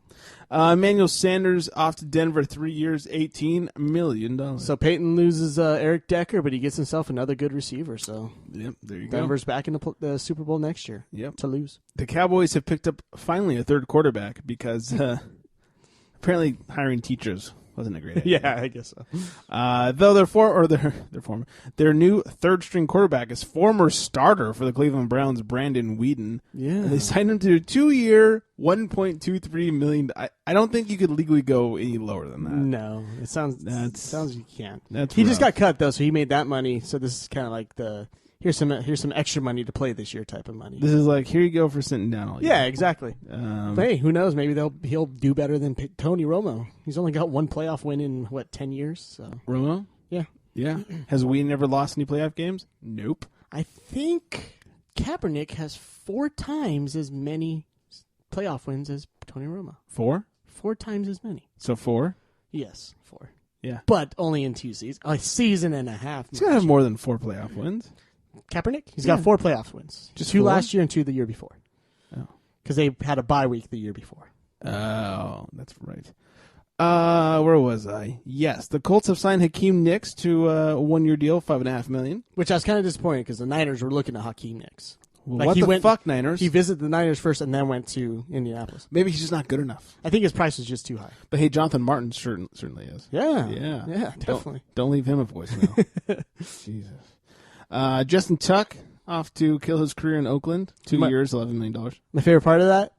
Emmanuel Sanders off to Denver, 3 years, $18 million. So Peyton loses Eric Decker, but he gets himself another good receiver. So yep, there you go. Denver's back in the Super Bowl next year. Yep. To lose. The Cowboys have picked up finally a third quarterback because apparently hiring teachers wasn't a great idea. Yeah, I guess so. Though their new third string quarterback is former starter for the Cleveland Browns, Brandon Weeden. Yeah, and they signed him to a 2-year, $1.23 million. I don't think you could legally go any lower than that. No, it sounds you can't. He just got cut though, so he made that money. So this is kind of like here's some extra money to play this year type of money. This is like, here you go for sitting down all year. Yeah, exactly. But hey, who knows? Maybe he'll do better than Tony Romo. He's only got one playoff win in 10 years. So Romo? Yeah. Has we never lost any playoff games? Nope. I think Kaepernick has 4 times as many playoff wins as Tony Romo. 4? 4 times as many. So 4? Yes, 4. Yeah, but only in 2 seasons, a season and a half. He's gonna have more than 4 playoff wins. Kaepernick? He's got 4 playoff wins. Just 2 4? last year and 2 the year before. Oh. Because they had a bye week the year before. Oh, that's right. Where was I? Yes, the Colts have signed Hakeem Nicks to a 1-year deal, $5.5 million. Which I was kind of disappointed because the Niners were looking at Hakeem Nicks. Well, what the fuck, Niners? He visited the Niners first and then went to Indianapolis. Maybe he's just not good enough. I think his price was just too high. But hey, Jonathan Martin certainly is. Yeah, definitely. Don't leave him a voicemail. Jesus. Justin Tuck off to kill his career in Oakland. 2 years, $11 million. My favorite part of that,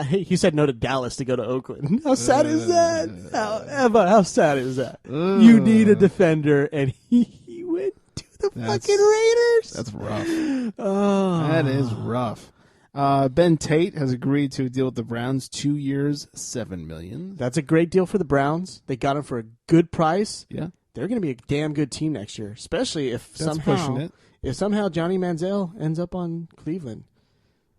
he said no to Dallas to go to Oakland. How sad is that? How sad is that? You need a defender, and he went to the fucking Raiders. That's rough. Oh, that is rough. Ben Tate has agreed to a deal with the Browns, 2 years, $7 million. That's a great deal for the Browns. They got him for a good price. Yeah, they're going to be a damn good team next year, especially if pushing it. somehow Johnny Manziel ends up on Cleveland.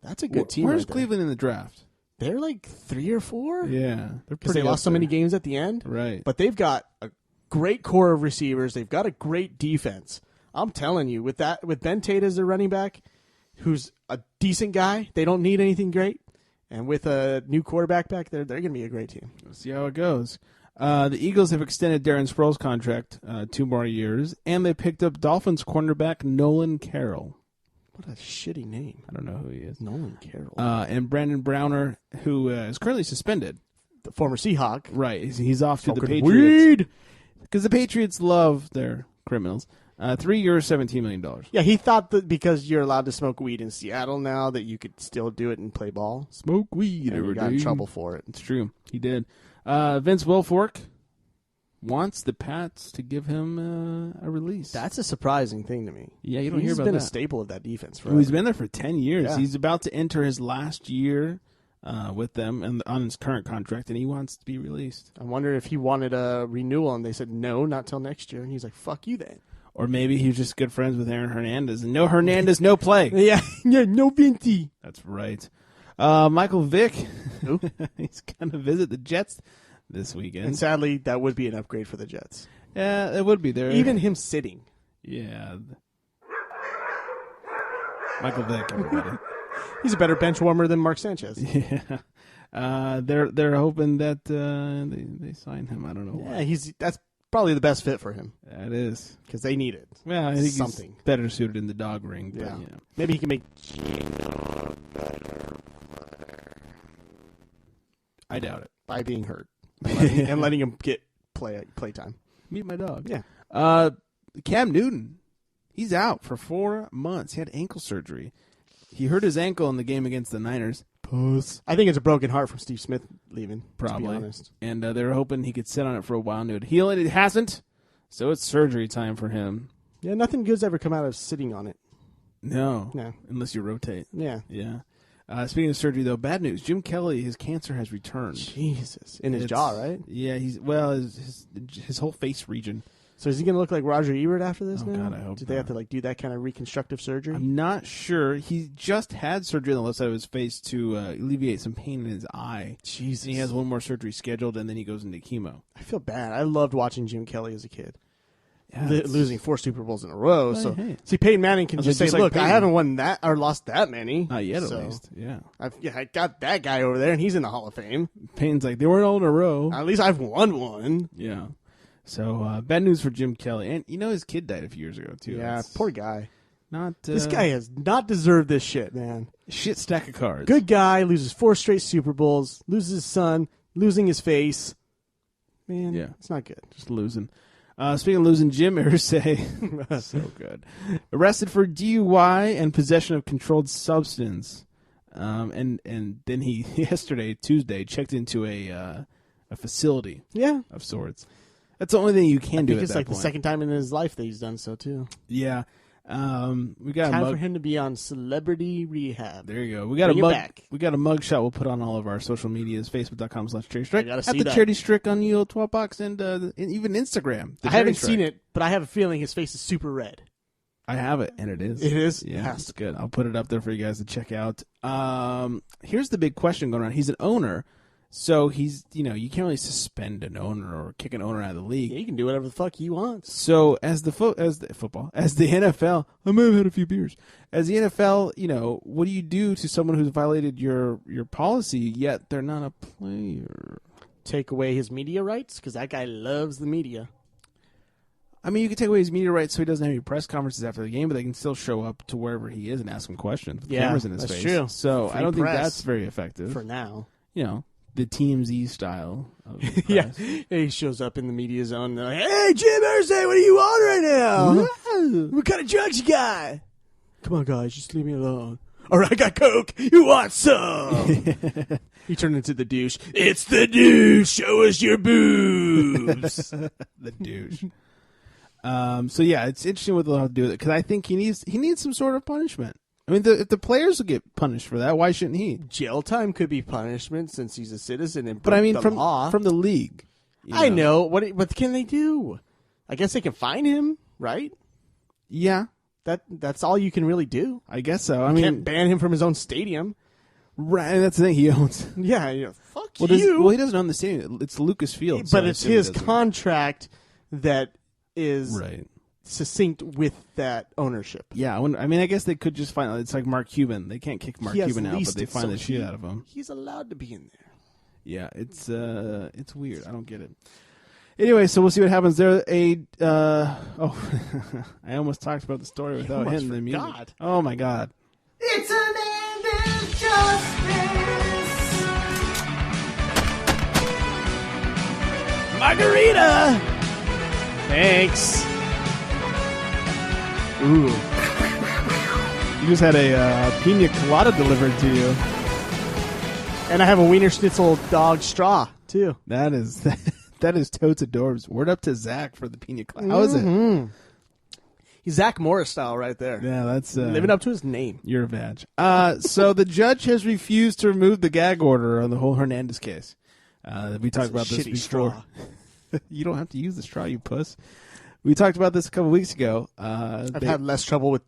That's a good team. Where's Cleveland in the draft? They're like 3 or 4. Yeah, because they lost so many games at the end. Right, but they've got a great core of receivers. They've got a great defense. I'm telling you, with Ben Tate as their running back, who's a decent guy, they don't need anything great. And with a new quarterback back there, they're going to be a great team. Let's see how it goes. The Eagles have extended Darren Sproles' contract 2 more years, and they picked up Dolphins cornerback Nolan Carroll. What a shitty name. I don't know who he is. Nolan Carroll. And Brandon Browner, who is currently suspended. The former Seahawk. Right. He's off to the Patriots. Weed! Because the Patriots love their criminals. 3 years, $17 million. Yeah, he thought that because you're allowed to smoke weed in Seattle now that you could still do it and play ball. Smoke weed. And he got in trouble for it. It's true. He did. Vince Wilfork wants the Pats to give him a release. That's a surprising thing to me. Yeah, you don't hear about that. He's been a staple of that defense forever. He's been there for 10 years. Yeah. He's about to enter his last year with them and on his current contract, and he wants to be released. I wonder if he wanted a renewal, and they said no, not till next year. And he's like, fuck you then. Or maybe he was just good friends with Aaron Hernandez. And no Hernandez, no play. Yeah, no Vinty. That's right. Michael Vick, he's going to visit the Jets this weekend. And sadly, that would be an upgrade for the Jets. Yeah, it would be there. Even him sitting. Yeah. Michael Vick, everybody. He's a better bench warmer than Mark Sanchez. Yeah. They're hoping that they sign him. I don't know why. Yeah, that's probably the best fit for him. That is. Because they need it. Well, I think something he's better suited in the dog ring. But, yeah. You know. Maybe he can make I doubt it. By being hurt. And letting him get play time. Meet my dog. Yeah. Cam Newton, he's out for 4 months. He had ankle surgery. He hurt his ankle in the game against the Niners. Puss. I think it's a broken heart from Steve Smith leaving. Probably. To be honest. And they were hoping he could sit on it for a while and it would heal, and it hasn't. So it's surgery time for him. Yeah, nothing good's ever come out of sitting on it. No. No. Unless you rotate. Yeah. Yeah. Speaking of surgery, though, bad news. Jim Kelly, his cancer has returned. Jesus. In his jaw, right? Yeah, his whole face region. So is he going to look like Roger Ebert after this now? God, I hope Did they have to do that kind of reconstructive surgery? I'm not sure. He just had surgery on the left side of his face to alleviate some pain in his eye. Jesus. And he has one more surgery scheduled, and then he goes into chemo. I feel bad. I loved watching Jim Kelly as a kid. losing 4 Super Bowls in a row. Well, So hey. see, Peyton Manning can I was just like, say, just like "Look, I Peyton. haven't won that or lost that many. Not yet, at So, least. Yeah. I got that guy over there, and he's in the Hall of Fame. Payne's like, they weren't all in a row. At least I've won one. Yeah. So bad news for Jim Kelly, and his kid died a few years ago too. Yeah, That's poor guy. Not This guy has not deserved this shit, man. shit stack of cards. Good guy, loses 4 straight Super Bowls, loses his son, losing his face. Man, Yeah. it's not good. Just losing. Speaking of losing, Jim Irsay, so good, arrested for DUI and possession of controlled substance. And then he Tuesday, checked into a facility. Yeah. Of sorts. That's the only thing you can I do. think At it's that like point. the second time in his life that he's done so too. Yeah. We got Time for him to be on celebrity rehab. There you go. We got Bring a it mug. back. We got a mug shot. We'll put on all of our social medias: Facebook.com/CharityStrike, I gotta at see the that. Charity Strick on Yellow 12 Box, and even Instagram. I haven't seen it, but I have a feeling his face is super red. I have it, and it is. It is? Yeah, Has it's good. I'll put it up there for you guys to check out. Here's the big question going on. He's an owner, so he's you can't really suspend an owner or kick an owner out of the league. Yeah, he can do whatever the fuck he wants. So as the NFL, I may have had a few beers. As the NFL, what do you do to someone who's violated your policy yet they're not a player? Take away his media rights because that guy loves the media. I mean, you can take away his media rights so he doesn't have any press conferences after the game, but they can still show up to wherever he is and ask him questions with cameras in his that's face. true. So Free I don't think press that's very effective for now. The TMZ style of press. Yeah, he shows up in the media zone. And they're like, "Hey, Jim Irsay, what are you on right now? What kind of drugs you got? Come on, guys, just leave me alone. All right, I got coke. You want some?" He turned into the douche. It's the douche. Show us your boobs. The douche. So yeah, it's interesting what they'll have to do with it because I think he needs some sort of punishment. I mean, if the players will get punished for that, why shouldn't he? Jail time could be punishment since he's a citizen and But I mean, broke the from law. the league. I know. What can they do? I guess they can fine him, right? Yeah, that's all you can really do. I guess so. I can't ban him from his own stadium. Right, that's the thing he owns. Yeah, fuck Well, you. he doesn't own the stadium. It's Lucas Field. But so I it's assume he his doesn't. contract that is Right. succinct with that ownership. Yeah, I guess they could just find it's like Mark Cuban. They can't kick Mark He has Cuban out, but leased they it, find so the shit out of him. He's allowed to be in there. Yeah, it's weird. I don't get it. Anyway, so we'll see what happens there. I almost talked about the story without almost hitting the music. forgot. Oh my god. It's an end of justice. Margarita! Thanks. Ooh. You just had a pina colada delivered to you. And I have a Wiener Schnitzel dog straw, too. That is totes adorbs. Word up to Zach for the pina colada. How is it? He's Zach Morris style right there. Yeah, that's living up to his name. You're a badge. So the judge has refused to remove the gag order on the whole Hernandez case. We talked about this shitty before. straw. You don't have to use the straw, you puss. We talked about this a couple weeks ago. I've had less trouble with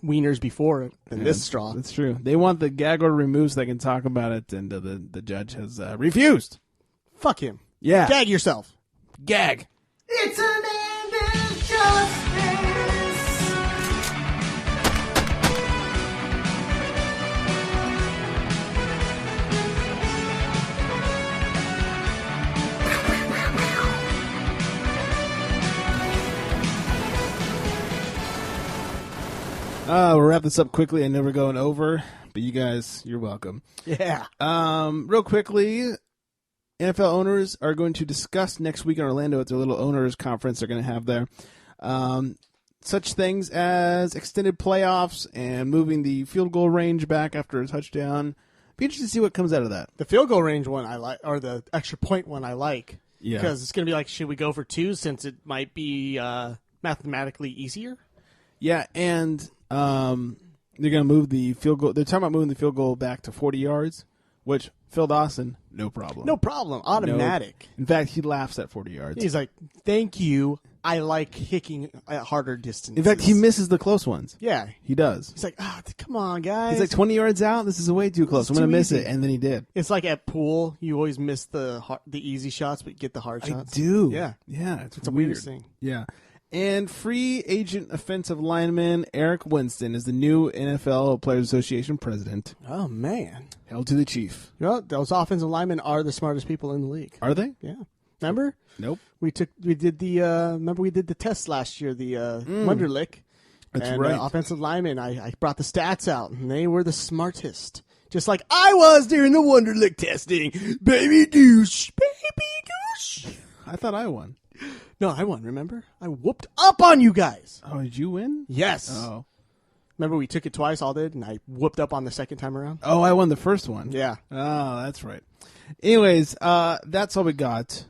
wieners before than this straw. That's true. They want the gag order removed so they can talk about it, and the judge has refused. Fuck him. Yeah. Gag yourself. Gag. It's an end of justice. We'll wrap this up quickly. I know we're going over, but you guys, you're welcome. Yeah. Real quickly, NFL owners are going to discuss next week in Orlando at their little owners conference they're going to have there. Such things as extended playoffs and moving the field goal range back after a touchdown. Be interested to see what comes out of that. The field goal range one I like, or the extra point one I like. Yeah. Because it's going to be like, should we go for 2 since it might be mathematically easier? Yeah, and they're going to move the field goal. They're talking about moving the field goal back to 40 yards, which Phil Dawson, no problem. No problem. Automatic. No. In fact, he laughs at 40 yards. He's like, thank you. I like kicking at harder distances. In fact, he misses the close ones. Yeah. He does. He's like, come on, guys. He's like 20 yards out. This is way too close. I'm going to miss it. And then he did. It's like at pool, you always miss the easy shots, but you get the hard shots. I do. Yeah. Yeah. It's a weird. weird thing. Yeah. And free agent offensive lineman Eric Winston is the new NFL Players Association president. Oh, man. Held to the chief. You know, those offensive linemen are the smartest people in the league. Are they? Yeah. Remember? Nope. We did the test last year, the Wonderlic. That's and, right. Offensive linemen, I brought the stats out, and they were the smartest. Just like I was during the Wonderlic testing. Baby douche. Baby douche. I thought I won. No, I won, remember? I whooped up on you guys. Oh, did you win? Yes. Oh. Remember we took it twice, all did, and I whooped up on the second time around? Oh, I won the first one. Yeah. Oh, that's right. Anyways, that's all we got.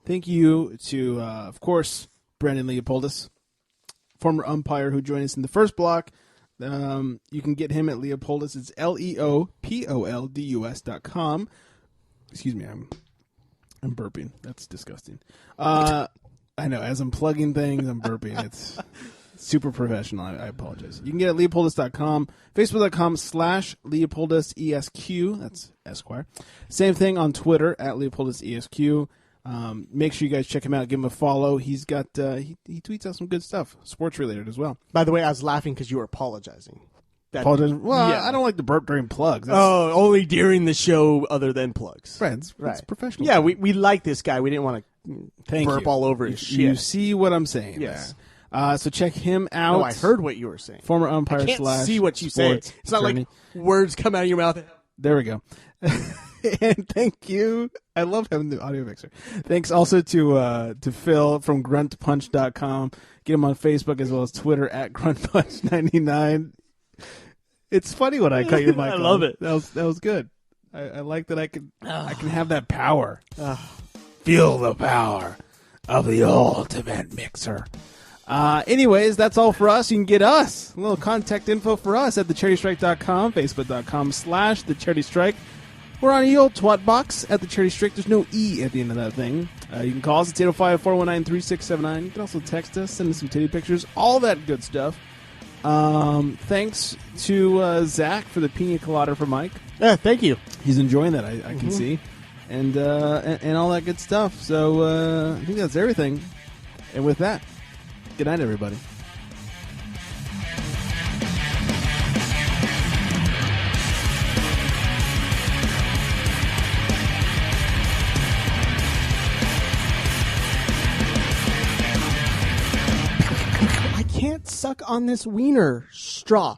Thank you to, of course, Brandon Leopoldus, former umpire who joined us in the first block. You can get him at Leopoldus. It's LEOPOLDUS.com. Excuse me, I'm burping. That's disgusting. I know. As I'm plugging things, I'm burping. It's super professional. I apologize. You can get it at Leopoldus.com, Facebook.com/LeopoldusESQ. That's Esquire. Same thing on Twitter at LeopoldusESQ. Make sure you guys check him out. Give him a follow. He's got he tweets out some good stuff, sports related as well. By the way, I was laughing because you were apologizing. Apologizing? Well, yeah. I don't like to burp during plugs. Only during the show other than plugs. Friends, right. It's professional. Yeah, we like this guy. We didn't want to burp all over his shit. You see what I'm saying? Yes. There. So check him out. No, I heard what you were saying. Former umpire I can't / see what you say. It's not attorney. like words come out of your mouth. There we go. And thank you. I love having the audio mixer. Thanks also to Phil from gruntpunch.com. Get him on Facebook as well as Twitter at gruntpunch99. It's funny when I cut your mic I on. love it. That was good. I like that I can have that power. Feel the power of the ultimate mixer. Anyways, that's all for us. You can get us a little contact info for us at thecharitystrike.com, facebook.com/thecharitystrike. We're on the old twat box at the Charity Strike. There's no E at the end of that thing. You can call us at 805-419-3679. You can also text us, send us some titty pictures, all that good stuff. Thanks to Zach for the pina colada for Mike. Yeah, thank you. He's enjoying that, I can see. And all that good stuff. So I think that's everything. And with that, good night, everybody. I can't suck on this wiener straw.